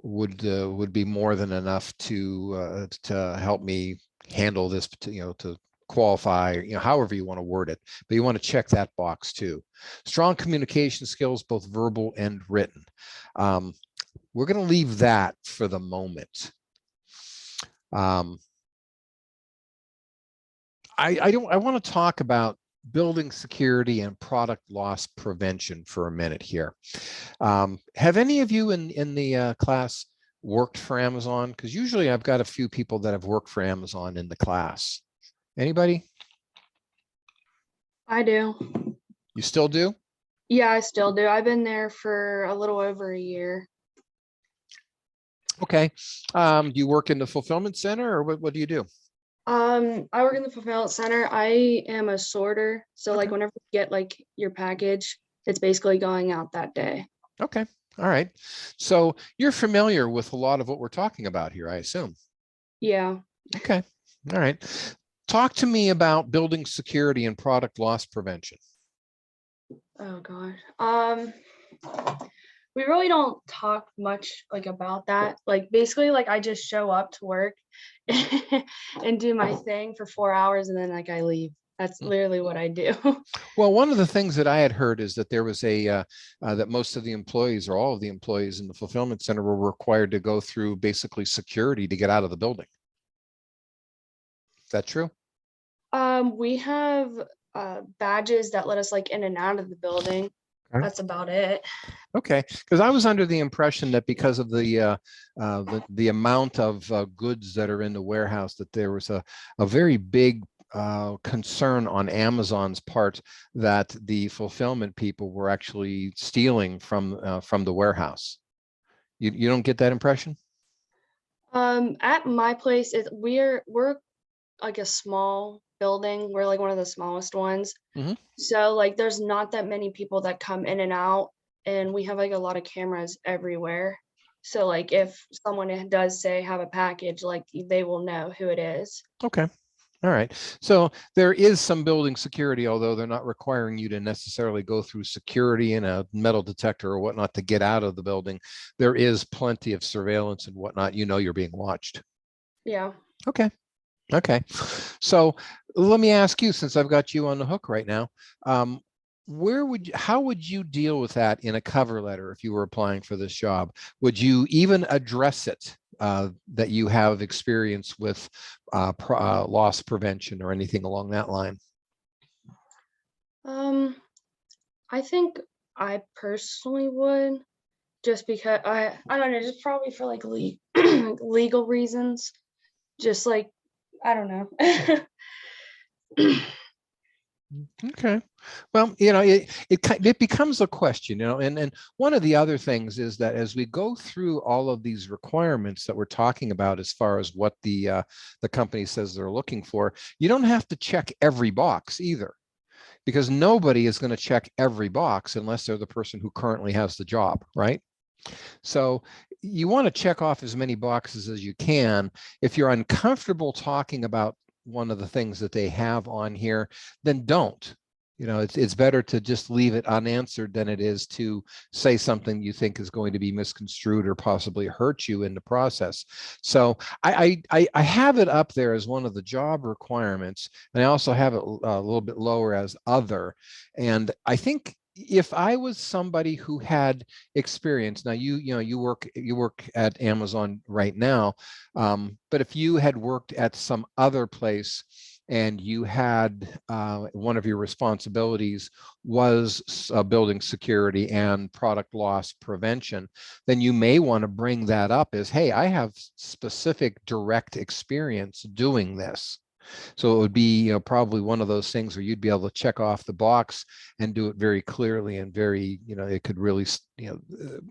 would be more than enough to help me handle this, to qualify, however you want to word it, but you want to check that box too. Strong communication skills, both verbal and written. We're going to leave that for the moment. I want to talk about building security and product loss prevention for a minute here. Have any of you in the class worked for Amazon? Because usually I've got a few people that have worked for Amazon in the class. Anybody? I do. You still do? Yeah, I still do. I've been there for a little over a year. Okay. Do you work in the fulfillment center, or what do you do? I work in the fulfillment center. I am a sorter. So like Okay. whenever you get like your package, it's basically going out that day. Okay. All right. So you're familiar with a lot of what we're talking about here, I assume. Yeah. Okay. All right. Talk to me about building security and product loss prevention. Oh God. We really don't talk much like about that. Like basically like I just show up to work and do my thing for 4 hours and then like I leave. That's literally what I do. Well, one of the things that I had heard is that there was that most of the employees or all of the employees in the fulfillment center were required to go through basically security to get out of the building. Is that true? We have badges that let us like in and out of the building. Okay. That's about it. Okay, because I was under the impression that because of the amount of goods that are in the warehouse, that there was a very big concern on Amazon's part that the fulfillment people were actually stealing from the warehouse. You don't get that impression? At my place, we're like a small building. We're like one of the smallest ones. Mm-hmm. So like there's not that many people that come in and out, and we have like a lot of cameras everywhere. So like if someone does say have a package, like they will know who it is. Okay. All right. So there is some building security, although they're not requiring you to necessarily go through security and a metal detector or whatnot to get out of the building. There is plenty of surveillance and whatnot. You're being watched. Yeah. Okay. Okay. So let me ask you, since I've got you on the hook right now, how would you deal with that in a cover letter if you were applying for this job? Would you even address it that you have experience with loss prevention or anything along that line? I think I personally would, just because I don't know, just probably for like legal reasons. Just like I don't know. Okay. Well, it becomes a question, and one of the other things is that as we go through all of these requirements that we're talking about, as far as what the company says they're looking for, you don't have to check every box either, because nobody is going to check every box unless they're the person who currently has the job, right? So you want to check off as many boxes as you can. If you're uncomfortable talking about one of the things that they have on here, then don't. It's better to just leave it unanswered than it is to say something you think is going to be misconstrued or possibly hurt you in the process. So I have it up there as one of the job requirements, and I also have it a little bit lower as other. And I think if I was somebody who had experience, now you work at Amazon right now, but if you had worked at some other place and you had one of your responsibilities was building security and product loss prevention, then you may want to bring that up as, hey, I have specific direct experience doing this. So it would be probably one of those things where you'd be able to check off the box and do it very clearly, and very, it could really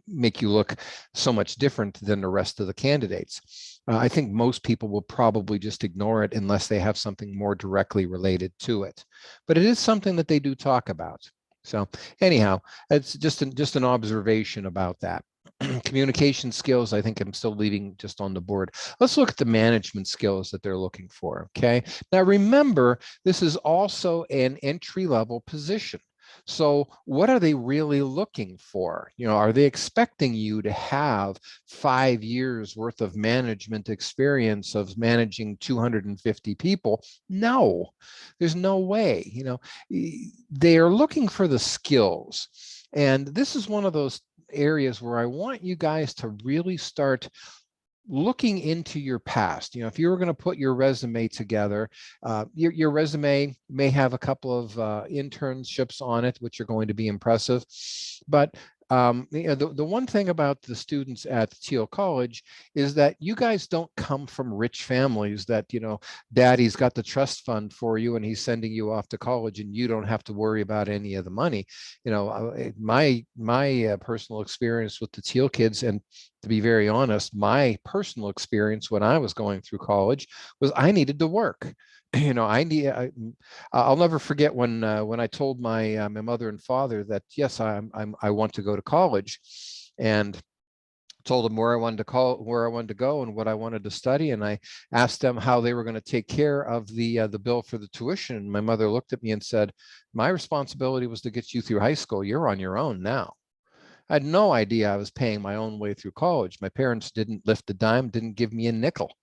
make you look so much different than the rest of the candidates. I think most people will probably just ignore it unless they have something more directly related to it. But it is something that they do talk about. So anyhow, it's just an observation about that. Communication skills, I think I'm still leaving just on the board. Let's look at the management skills that they're looking for, okay? Now remember, this is also an entry-level position. So what are they really looking for? You know, are they expecting you to have 5 years worth of management experience of managing 250 people? No, there's no way. You know, they are looking for the skills. And this is one of those areas where I want you guys to really start looking into your past. You know, if you were going to put your resume together, your resume may have a couple of internships on it, which are going to be impressive. But you know, the one thing about the students at Thiel College is that you guys don't come from rich families that, you know, daddy's got the trust fund for you and he's sending you off to college and you don't have to worry about any of the money. You know, my personal experience with the Thiel kids, and to be very honest, my personal experience when I was going through college was I needed to work. You know, I'll never forget when I told my my mother and father that yes, I want to go to college, and told them where I wanted to go and what I wanted to study, and I asked them how they were going to take care of the bill for the tuition. And my mother looked at me and said, "My responsibility was to get you through high school. You're on your own now." I had no idea I was paying my own way through college. My parents didn't lift a dime, didn't give me a nickel.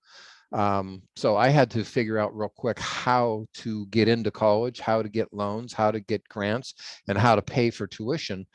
So I had to figure out real quick how to get into college, how to get loans, how to get grants, and how to pay for tuition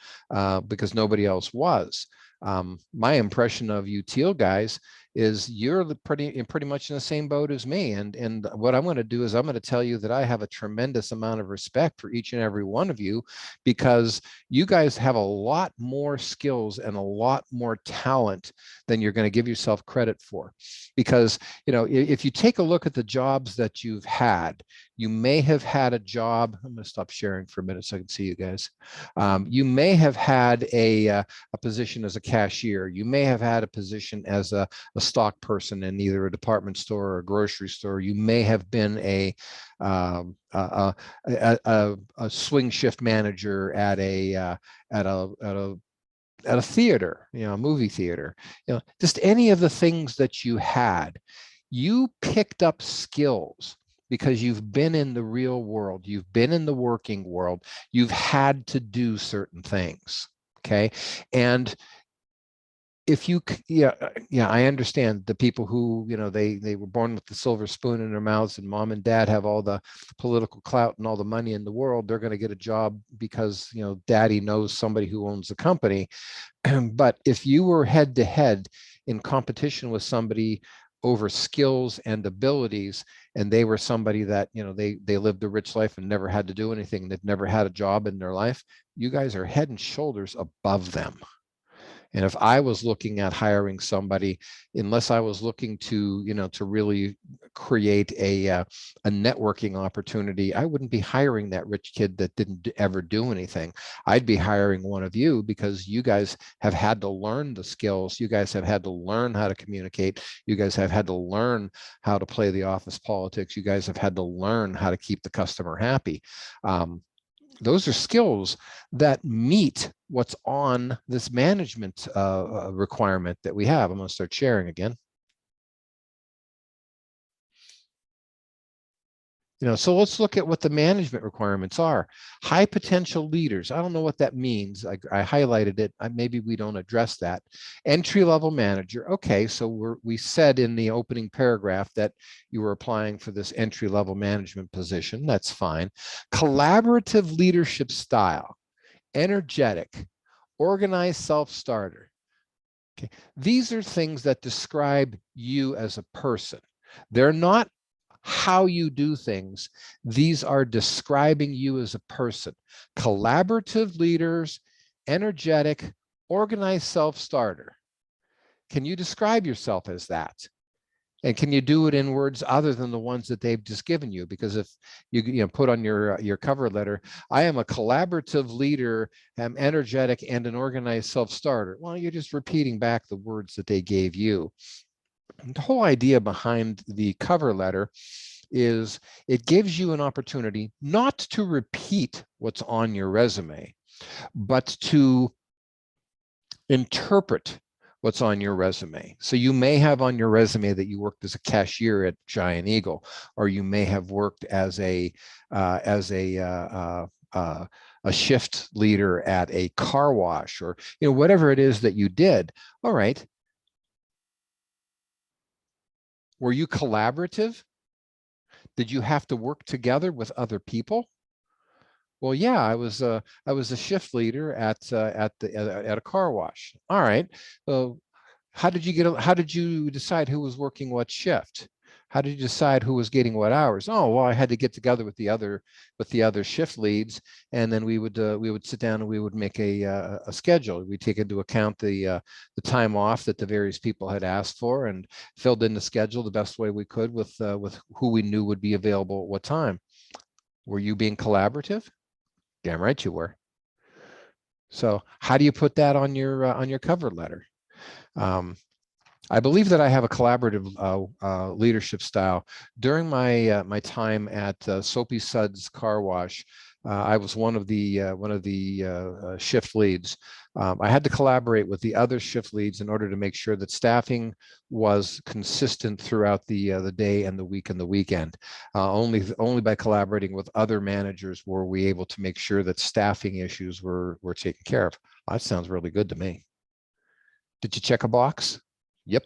because nobody else was. My impression of you Thiel guys is you're pretty much in the same boat as me. And what I'm going to do is I'm going to tell you that I have a tremendous amount of respect for each and every one of you, because you guys have a lot more skills and a lot more talent than you're going to give yourself credit for. Because, you know, if you take a look at the jobs that you've had, you may have had a job. I'm going to stop sharing for a minute so I can see you guys. You may have had a position as a cashier. You may have had a position as a stock person in either a department store or a grocery store. You may have been a swing shift manager at a theater, you know, a movie theater. You know, just any of the things that you had. You picked up skills because you've been in the real world, you've been in the working world, you've had to do certain things, okay? And if you, I understand the people who, you know, they were born with the silver spoon in their mouths and mom and dad have all the political clout and all the money in the world, they're going to get a job because, you know, daddy knows somebody who owns the company. But if you were head to head in competition with somebody over skills and abilities, and they were somebody that, you know, they lived a rich life and never had to do anything, they've never had a job in their life, you guys are head and shoulders above them. And if I was looking at hiring somebody, unless I was looking to, you know, to really create a networking opportunity, I wouldn't be hiring that rich kid that didn't ever do anything. I'd be hiring one of you because you guys have had to learn the skills. You guys have had to learn how to communicate. You guys have had to learn how to play the office politics. You guys have had to learn how to keep the customer happy. Those are skills that meet what's on this management requirement that we have. I'm going to start sharing again. You know, so let's look at what the management requirements are. High potential leaders. I don't know what that means. I highlighted it. Maybe we don't address that. Entry level manager. Okay, so we said in the opening paragraph that you were applying for this entry level management position. That's fine. Collaborative leadership style. Energetic. Organized self-starter. Okay, these are things that describe you as a person. They're not how you do things. These are describing you as a person. Collaborative leaders, energetic, organized self-starter. Can you describe yourself as that? And can you do it in words other than the ones that they've just given you? Because if you put on your cover letter, I am a collaborative leader, I'm energetic, and an organized self-starter. Well, you're just repeating back the words that they gave you. The whole idea behind the cover letter is it gives you an opportunity not to repeat what's on your resume, but to interpret what's on your resume. So you may have on your resume that you worked as a cashier at Giant Eagle, or you may have worked as a shift leader at a car wash, or whatever it is that you did. All right. Were you collaborative? Did you have to work together with other people? Well, yeah, I was a shift leader at a car wash. All right. So how did you decide who was working what shift? How did you decide who was getting what hours? Oh, well, I had to get together with the other shift leads, and then we would sit down and we would make a schedule. We take into account the time off that the various people had asked for, and filled in the schedule the best way we could with who we knew would be available at what time. Were you being collaborative? Damn right you were. So how do you put that on your cover letter? I believe that I have a collaborative leadership style. During my time at Soapy Suds Car Wash, I was one of the shift leads. I had to collaborate with the other shift leads in order to make sure that staffing was consistent throughout the day and the week and the weekend. Only by collaborating with other managers were we able to make sure that staffing issues were taken care of. That sounds really good to me. Did you check a box? Yep.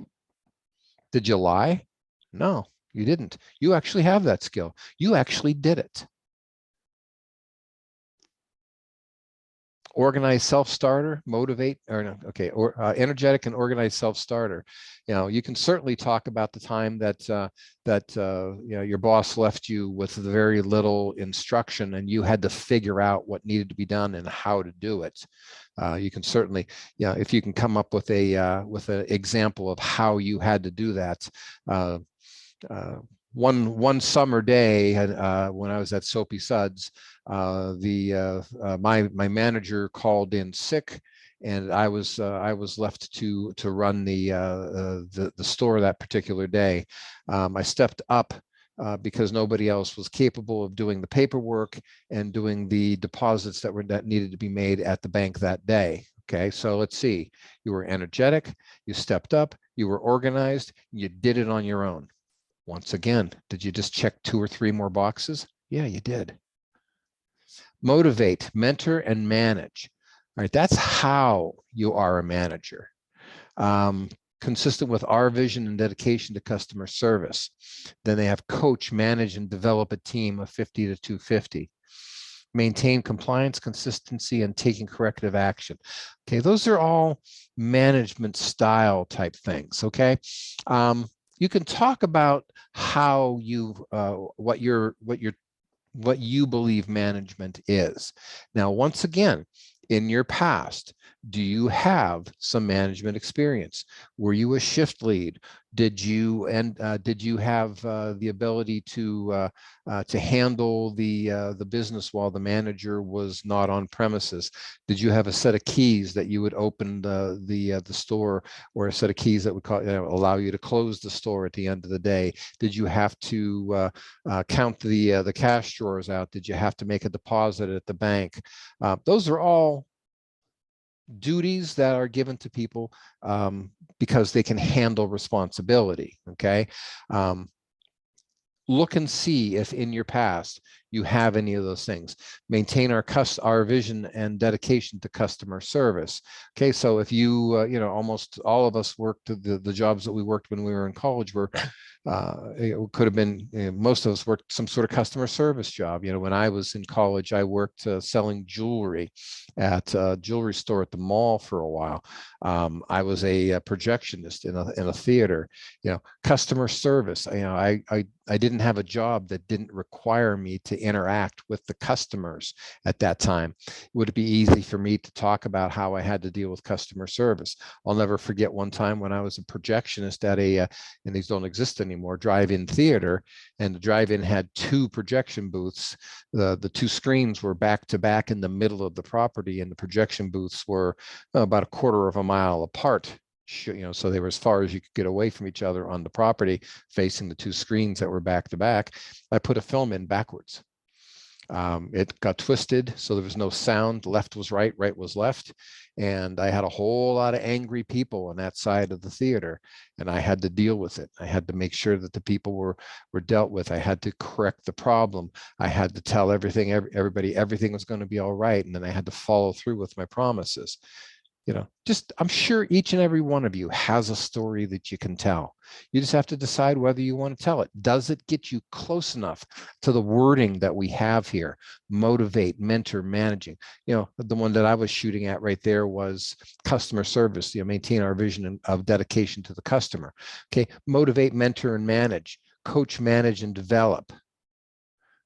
Did you lie? No, you didn't. You actually have that skill. You actually did it. Organized self-starter, motivate, or no, okay, or energetic and organized self-starter. You can certainly talk about the time that your boss left you with very little instruction, and you had to figure out what needed to be done and how to do it. You can certainly, if you can come up with an example of how you had to do that. One summer day when I was at Soapy Suds, my manager called in sick, and I was left to run the store that particular day. I stepped up because nobody else was capable of doing the paperwork and doing the deposits that needed to be made at the bank that day. Okay, so let's see. You were energetic, you stepped up, you were organized, you did it on your own. Once again, did you just check 2 or 3 more boxes? Yeah, you did. Motivate, mentor, and manage. All right, that's how you are a manager. Consistent with our vision and dedication to customer service. Then they have coach, manage, and develop a team of 50 to 250. Maintain compliance, consistency, and taking corrective action. Okay, those are all management style type things. Okay. You can talk about how what you believe management is. Now, once again, in your past, do you have some management experience? Were you a shift lead? Did you have the ability to handle the business while the manager was not on premises? Did you have a set of keys that you would open the store, or a set of keys that would allow you to close the store at the end of the day? Did you have to count the cash drawers out? Did you have to make a deposit at the bank? Those are all duties that are given to people because they can handle responsibility. Okay. Look and see if in your past you have any of those things. Maintain our vision and dedication to customer service. Okay, so if you almost all of us worked the jobs that we worked when we were in college were it could have been, most of us worked some sort of customer service job. When I was in college, I worked selling jewelry at a jewelry store at the mall for a while. I was a projectionist in a theater. Customer service. I didn't have a job that didn't require me to interact with the customers at that time. Would it be easy for me to talk about how I had to deal with customer service? I'll never forget one time when I was a projectionist at and these don't exist anymore, drive-in theater, and the drive-in had 2 projection booths. The 2 screens were back to back in the middle of the property, and the projection booths were about a quarter of a mile apart. So they were as far as you could get away from each other on the property, facing the 2 screens that were back to back. I put a film in backwards. It got twisted, so there was no sound. Left was right, right was left. And I had a whole lot of angry people on that side of the theater, and I had to deal with it. I had to make sure that the people were dealt with. I had to correct the problem. I had to tell everybody everything was going to be all right, and then I had to follow through with my promises. Just I'm sure each and every one of you has a story that you can tell. You just have to decide whether you want to tell it. Does it get you close enough to the wording that we have here? Motivate, mentor, managing. The one that I was shooting at right there was customer service. Maintain our vision of dedication to the customer. Okay, motivate, mentor, and manage. Coach, manage, and develop.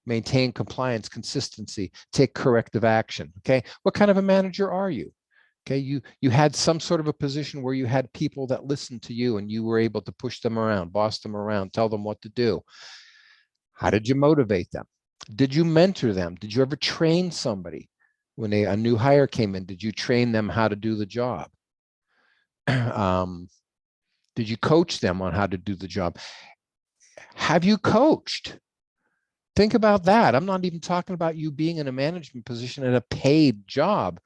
Maintain compliance, consistency, take corrective action. Okay, what kind of a manager are you? Okay, you had some sort of a position where you had people that listened to you and you were able to push them around, boss them around, tell them what to do. How did you motivate them? Did you mentor them? Did you ever train somebody? When a new hire came in, did you train them how to do the job? Did you coach them on how to do the job? Have you coached? Think about that. I'm not even talking about you being in a management position at a paid job.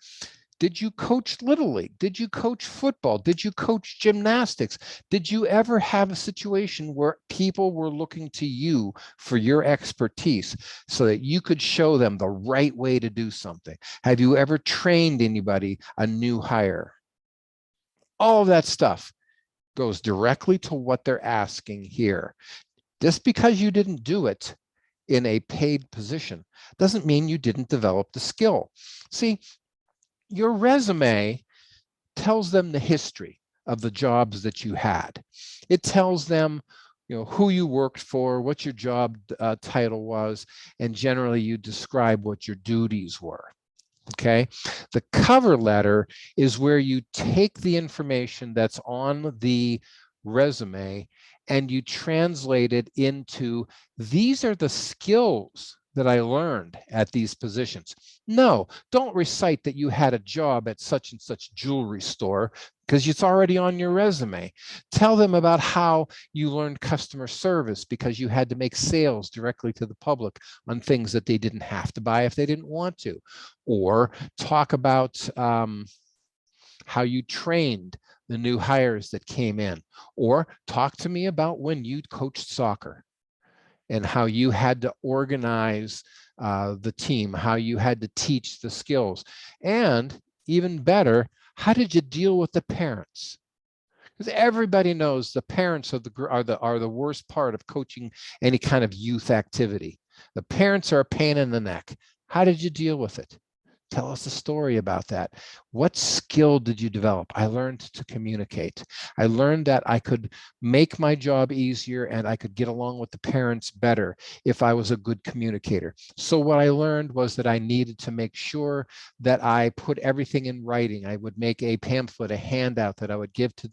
Did you coach Little League? Did you coach football? Did you coach gymnastics? Did you ever have a situation where people were looking to you for your expertise so that you could show them the right way to do something? Have you ever trained anybody, a new hire? All of that stuff goes directly to what they're asking here. Just because you didn't do it in a paid position doesn't mean you didn't develop the skill. See, your resume tells them the history of the jobs that you had. It tells them, who you worked for, what your job title was, and generally you describe what your duties were. Okay, the cover letter is where you take the information that's on the resume and you translate it into, these are the skills that I learned at these positions. No, don't recite that you had a job at such and such jewelry store, because it's already on your resume. Tell them about how you learned customer service because you had to make sales directly to the public on things that they didn't have to buy if they didn't want to. Or talk about how you trained the new hires that came in. Or talk to me about when you coached soccer and how you had to organize the team, how you had to teach the skills. And even better, how did you deal with the parents? Because everybody knows the parents are the worst part of coaching any kind of youth activity. The parents are a pain in the neck. How did you deal with it? Tell us a story about that. What skill did you develop? I learned to communicate. I learned that I could make my job easier and I could get along with the parents better if I was a good communicator. So what I learned was that I needed to make sure that I put everything in writing. I would make a pamphlet, a handout that I would give to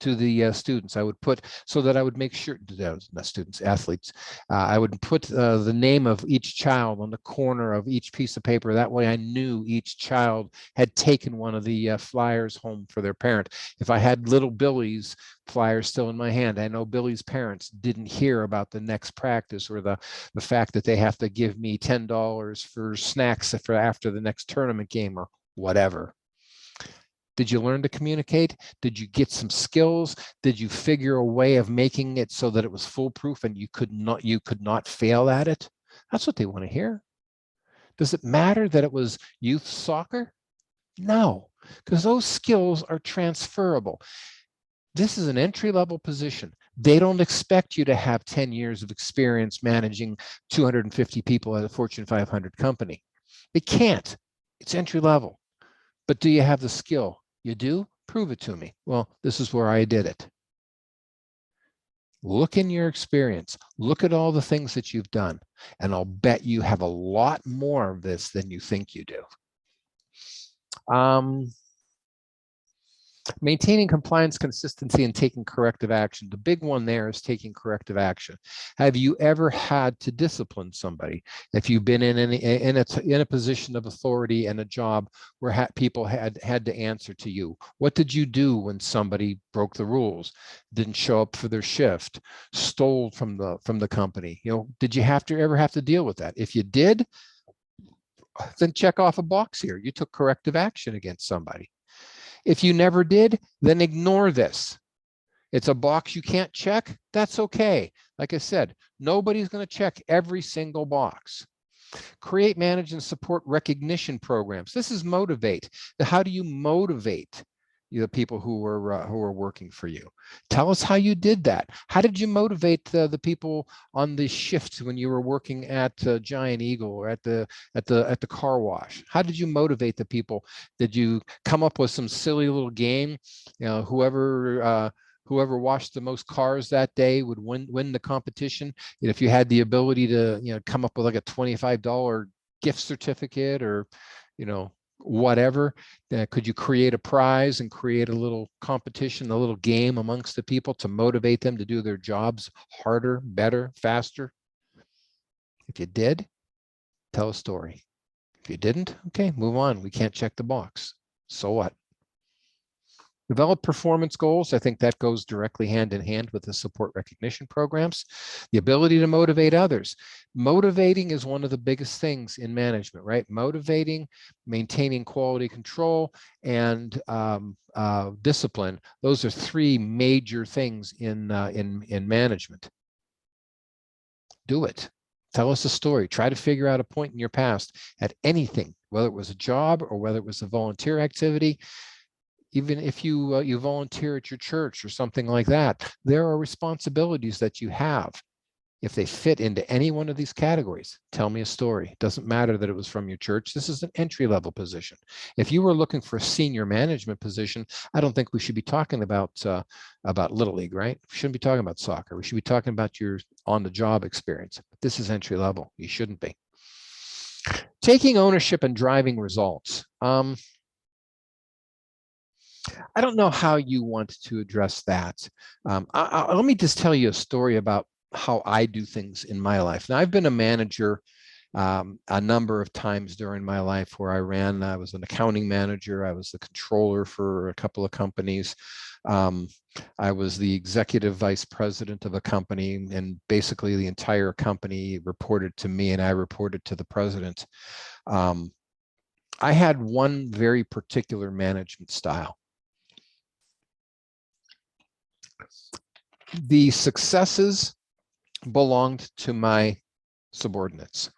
the students. I would put, so that I would make sure, not students, athletes, I would put the name of each child on the corner of each piece of paper. That way I knew each child had taken one of the flyers home for their parent. If I had little Billy's flyer still in my hand, I know Billy's parents didn't hear about the next practice or the fact that they have to give me $10 for snacks for after the next tournament game or whatever. Did you learn to communicate? Did you get some skills? Did you figure a way of making it so that it was foolproof and you could not fail at it? That's what they want to hear. Does it matter that it was youth soccer? No, because those skills are transferable. This is an entry-level position. They don't expect you to have 10 years of experience managing 250 people at a Fortune 500 company. They can't. It's entry-level. But do you have the skill? You do? Prove it to me. Well, this is where I did it. Look in your experience. Look at all the things that you've done, and I'll bet you have a lot more of this than you think you do. Maintaining compliance, consistency, and taking corrective action. The big one there is taking corrective action. Have you ever had to discipline somebody? If you've been in a position of authority and a job where people had to answer to you, what did you do when somebody broke the rules, didn't show up for their shift, stole from the company? Did you ever have to deal with that? If you did, then check off a box here. You took corrective action against somebody. If you never did, then ignore this. It's a box you can't check. That's okay. Like I said, nobody's going to check every single box. Create, manage, and support recognition programs. This is motivate. How do you motivate the people who are working for you? Tell us how you did that. How did you motivate the people on the shifts when you were working at Giant Eagle or at the car wash? How did you motivate the people? Did you come up with some silly little game? You know, whoever washed the most cars that day would win the competition. And if you had the ability to, you know, come up with like a $25 gift certificate or, you know, whatever, could you create a prize and create a little competition, a little game amongst the people to motivate them to do their jobs harder, better, faster? If you did, tell a story. If you didn't, okay, move on. We can't check the box. So what? Develop performance goals. I think that goes directly hand in hand with the support recognition programs. The ability to motivate others. Motivating is one of the biggest things in management, right? Motivating, maintaining quality control, and discipline. Those are three major things in management. Do it. Tell us a story. Try to figure out a point in your past at anything, whether it was a job or whether it was a volunteer activity. Even if you volunteer at your church or something like that, there are responsibilities that you have. If they fit into any one of these categories, tell me a story. It doesn't matter that it was from your church. This is an entry-level position. If you were looking for a senior management position, I don't think we should be talking about Little League, right? We shouldn't be talking about soccer. We should be talking about your on-the-job experience. But this is entry-level. You shouldn't be. Taking ownership and driving results. I don't know how you want to address that. Let me just tell you a story about how I do things in my life. Now, I've been a manager a number of times during my life where I was an accounting manager. I was the controller for a couple of companies. I was the executive vice president of a company, and basically the entire company reported to me and I reported to the president. I had one very particular management style. The successes belonged to my subordinates.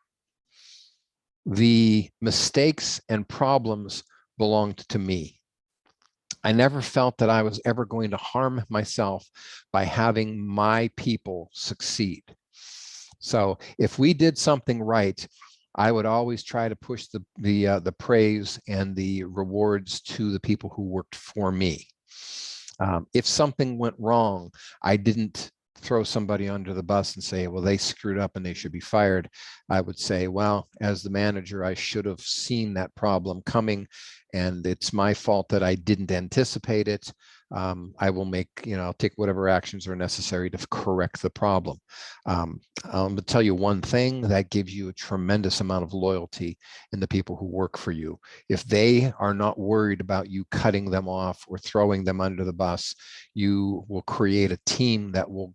The mistakes and problems belonged to me. I never felt that I was ever going to harm myself by having my people succeed. So if we did something right, I would always try to push the praise and the rewards to the people who worked for me. If something went wrong, I didn't throw somebody under the bus and say, well, they screwed up and they should be fired. I would say, well, as the manager, I should have seen that problem coming, and it's my fault that I didn't anticipate it. I will I'll take whatever actions are necessary to correct the problem. I'm going to tell you one thing that gives you a tremendous amount of loyalty in the people who work for you. If they are not worried about you cutting them off or throwing them under the bus, you will create a team that will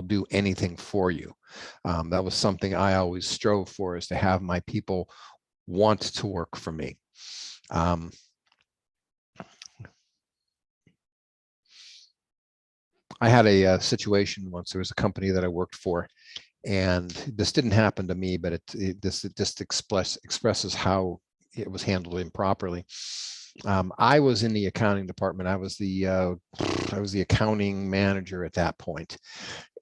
do anything for you. That was something I always strove for, is to have my people want to work for me. I had a situation once. There was a company that I worked for, and this didn't happen to me, but it just expresses how it was handled improperly. I was in the accounting department. I was the accounting manager at that point,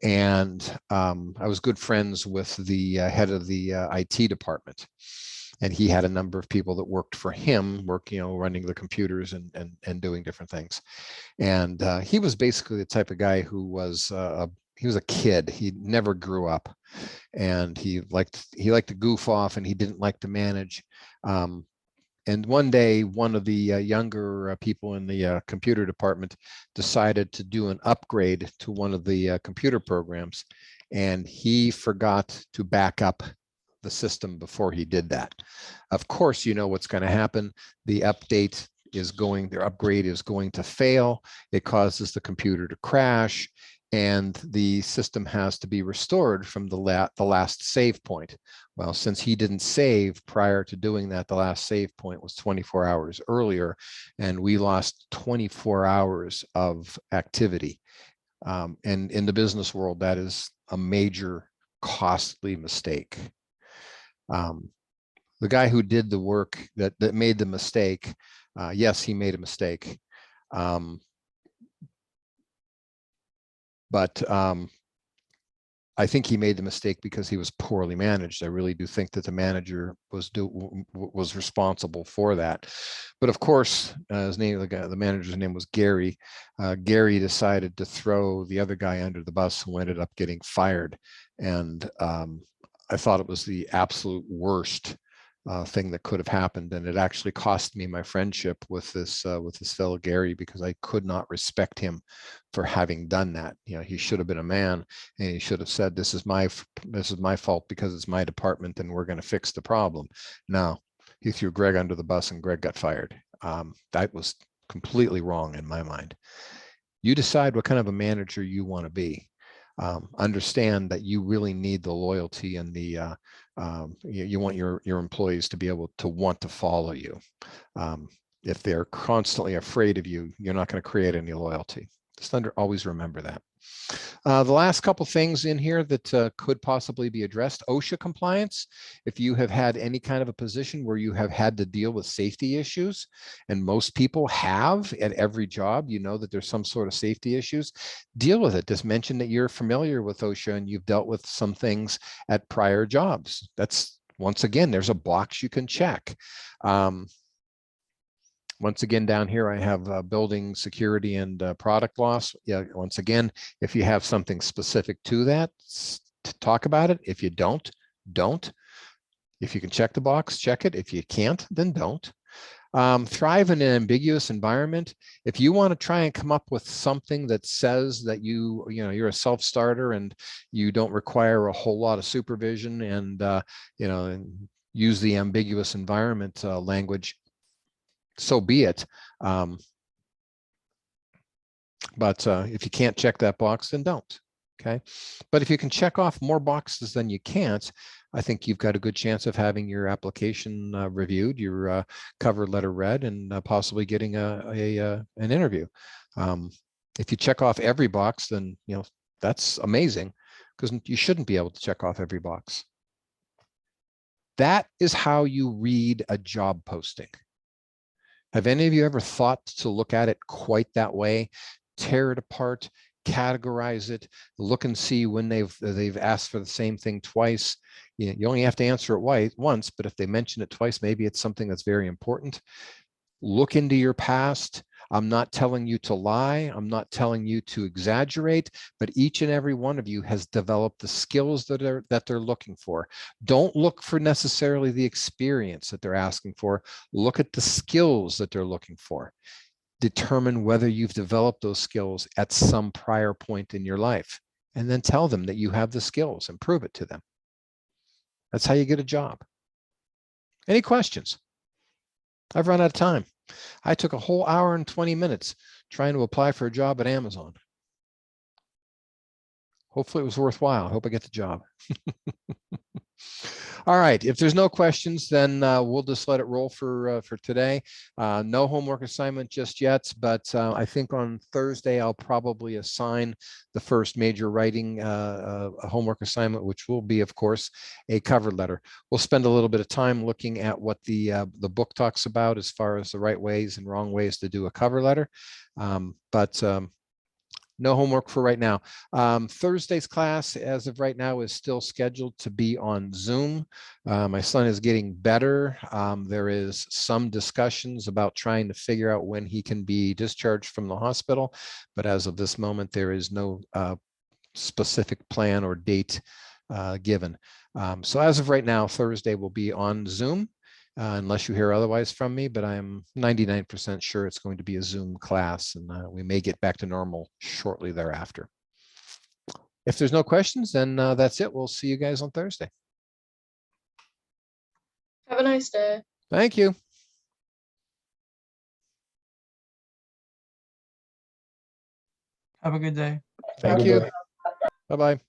and I was good friends with the head of the IT department. And he had a number of people that worked for him, running the computers and doing different things. And he was basically the type of guy who was he was a kid. He never grew up, and he liked to goof off, and he didn't like to manage. And one day, one of the younger people in the computer department decided to do an upgrade to one of the computer programs, and he forgot to back up the system before he did that. Of course, you know what's going to happen. The upgrade is going to fail. It causes the computer to crash, and the system has to be restored from the last save point. Well, since he didn't save prior to doing that, the last save point was 24 hours earlier, and we lost 24 hours of activity. And in the business world, that is a major costly mistake. The guy who did the work that made the mistake, yes, he made a mistake. But I think he made the mistake because he was poorly managed. I really do think that the manager was responsible for that. But of course, the manager's name was Gary. Gary decided to throw the other guy under the bus, who ended up getting fired. And I thought it was the absolute worst thing that could have happened, and it actually cost me my friendship with this fellow Gary, because I could not respect him for having done that. He should have been a man, and he should have said, "This is my fault because it's my department, and we're going to fix the problem." No, he threw Greg under the bus, and Greg got fired. That was completely wrong in my mind. You decide what kind of a manager you want to be. Understand that you really need the loyalty and the you want your employees to be able to want to follow you. If they're constantly afraid of you, you're not going to create any loyalty. Just always remember that. The last couple things in here that could possibly be addressed: OSHA compliance. If you have had any kind of a position where you have had to deal with safety issues, and most people have at every job, that there's some sort of safety issues, deal with it. Just mention that you're familiar with OSHA and you've dealt with some things at prior jobs. That's, once again, there's a box you can check. Once again, down here, I have building security and product loss. Yeah, once again, if you have something specific to that, talk about it. If you don't. If you can check the box, check it. If you can't, then don't. Thrive in an ambiguous environment. If you want to try and come up with something that says that you're a self-starter and you don't require a whole lot of supervision, and and use the ambiguous environment language, so be it. But if you can't check that box, then don't. Okay. But if you can check off more boxes than you can't, I think you've got a good chance of having your application reviewed, your cover letter read, and possibly getting an interview. If you check off every box, then that's amazing, because you shouldn't be able to check off every box. That is how you read a job posting. Have any of you ever thought to look at it quite that way? Tear it apart, categorize it, look and see when they've asked for the same thing twice. You only have to answer it once, but if they mention it twice, maybe it's something that's very important. Look into your past. I'm not telling you to lie. I'm not telling you to exaggerate, but each and every one of you has developed the skills that they're looking for. Don't look for necessarily the experience that they're asking for. Look at the skills that they're looking for. Determine whether you've developed those skills at some prior point in your life, and then tell them that you have the skills and prove it to them. That's how you get a job. Any questions? I've run out of time. I took a whole hour and 20 minutes trying to apply for a job at Amazon. Hopefully it was worthwhile. I hope I get the job. All right. If there's no questions, then we'll just let it roll for today. No homework assignment just yet, but I think on Thursday I'll probably assign the first major writing a homework assignment, which will be, of course, a cover letter. We'll spend a little bit of time looking at what the book talks about as far as the right ways and wrong ways to do a cover letter. No homework for right now. Thursday's class, as of right now, is still scheduled to be on Zoom. My son is getting better. There is some discussions about trying to figure out when he can be discharged from the hospital, but as of this moment, there is no specific plan or date given. So as of right now, Thursday will be on Zoom. Unless you hear otherwise from me, but I'm 99% sure it's going to be a Zoom class, and we may get back to normal shortly thereafter. If there's no questions, then that's it. We'll see you guys on Thursday. Have a nice day. Thank you. Have a good day. Thank you. Bye-bye.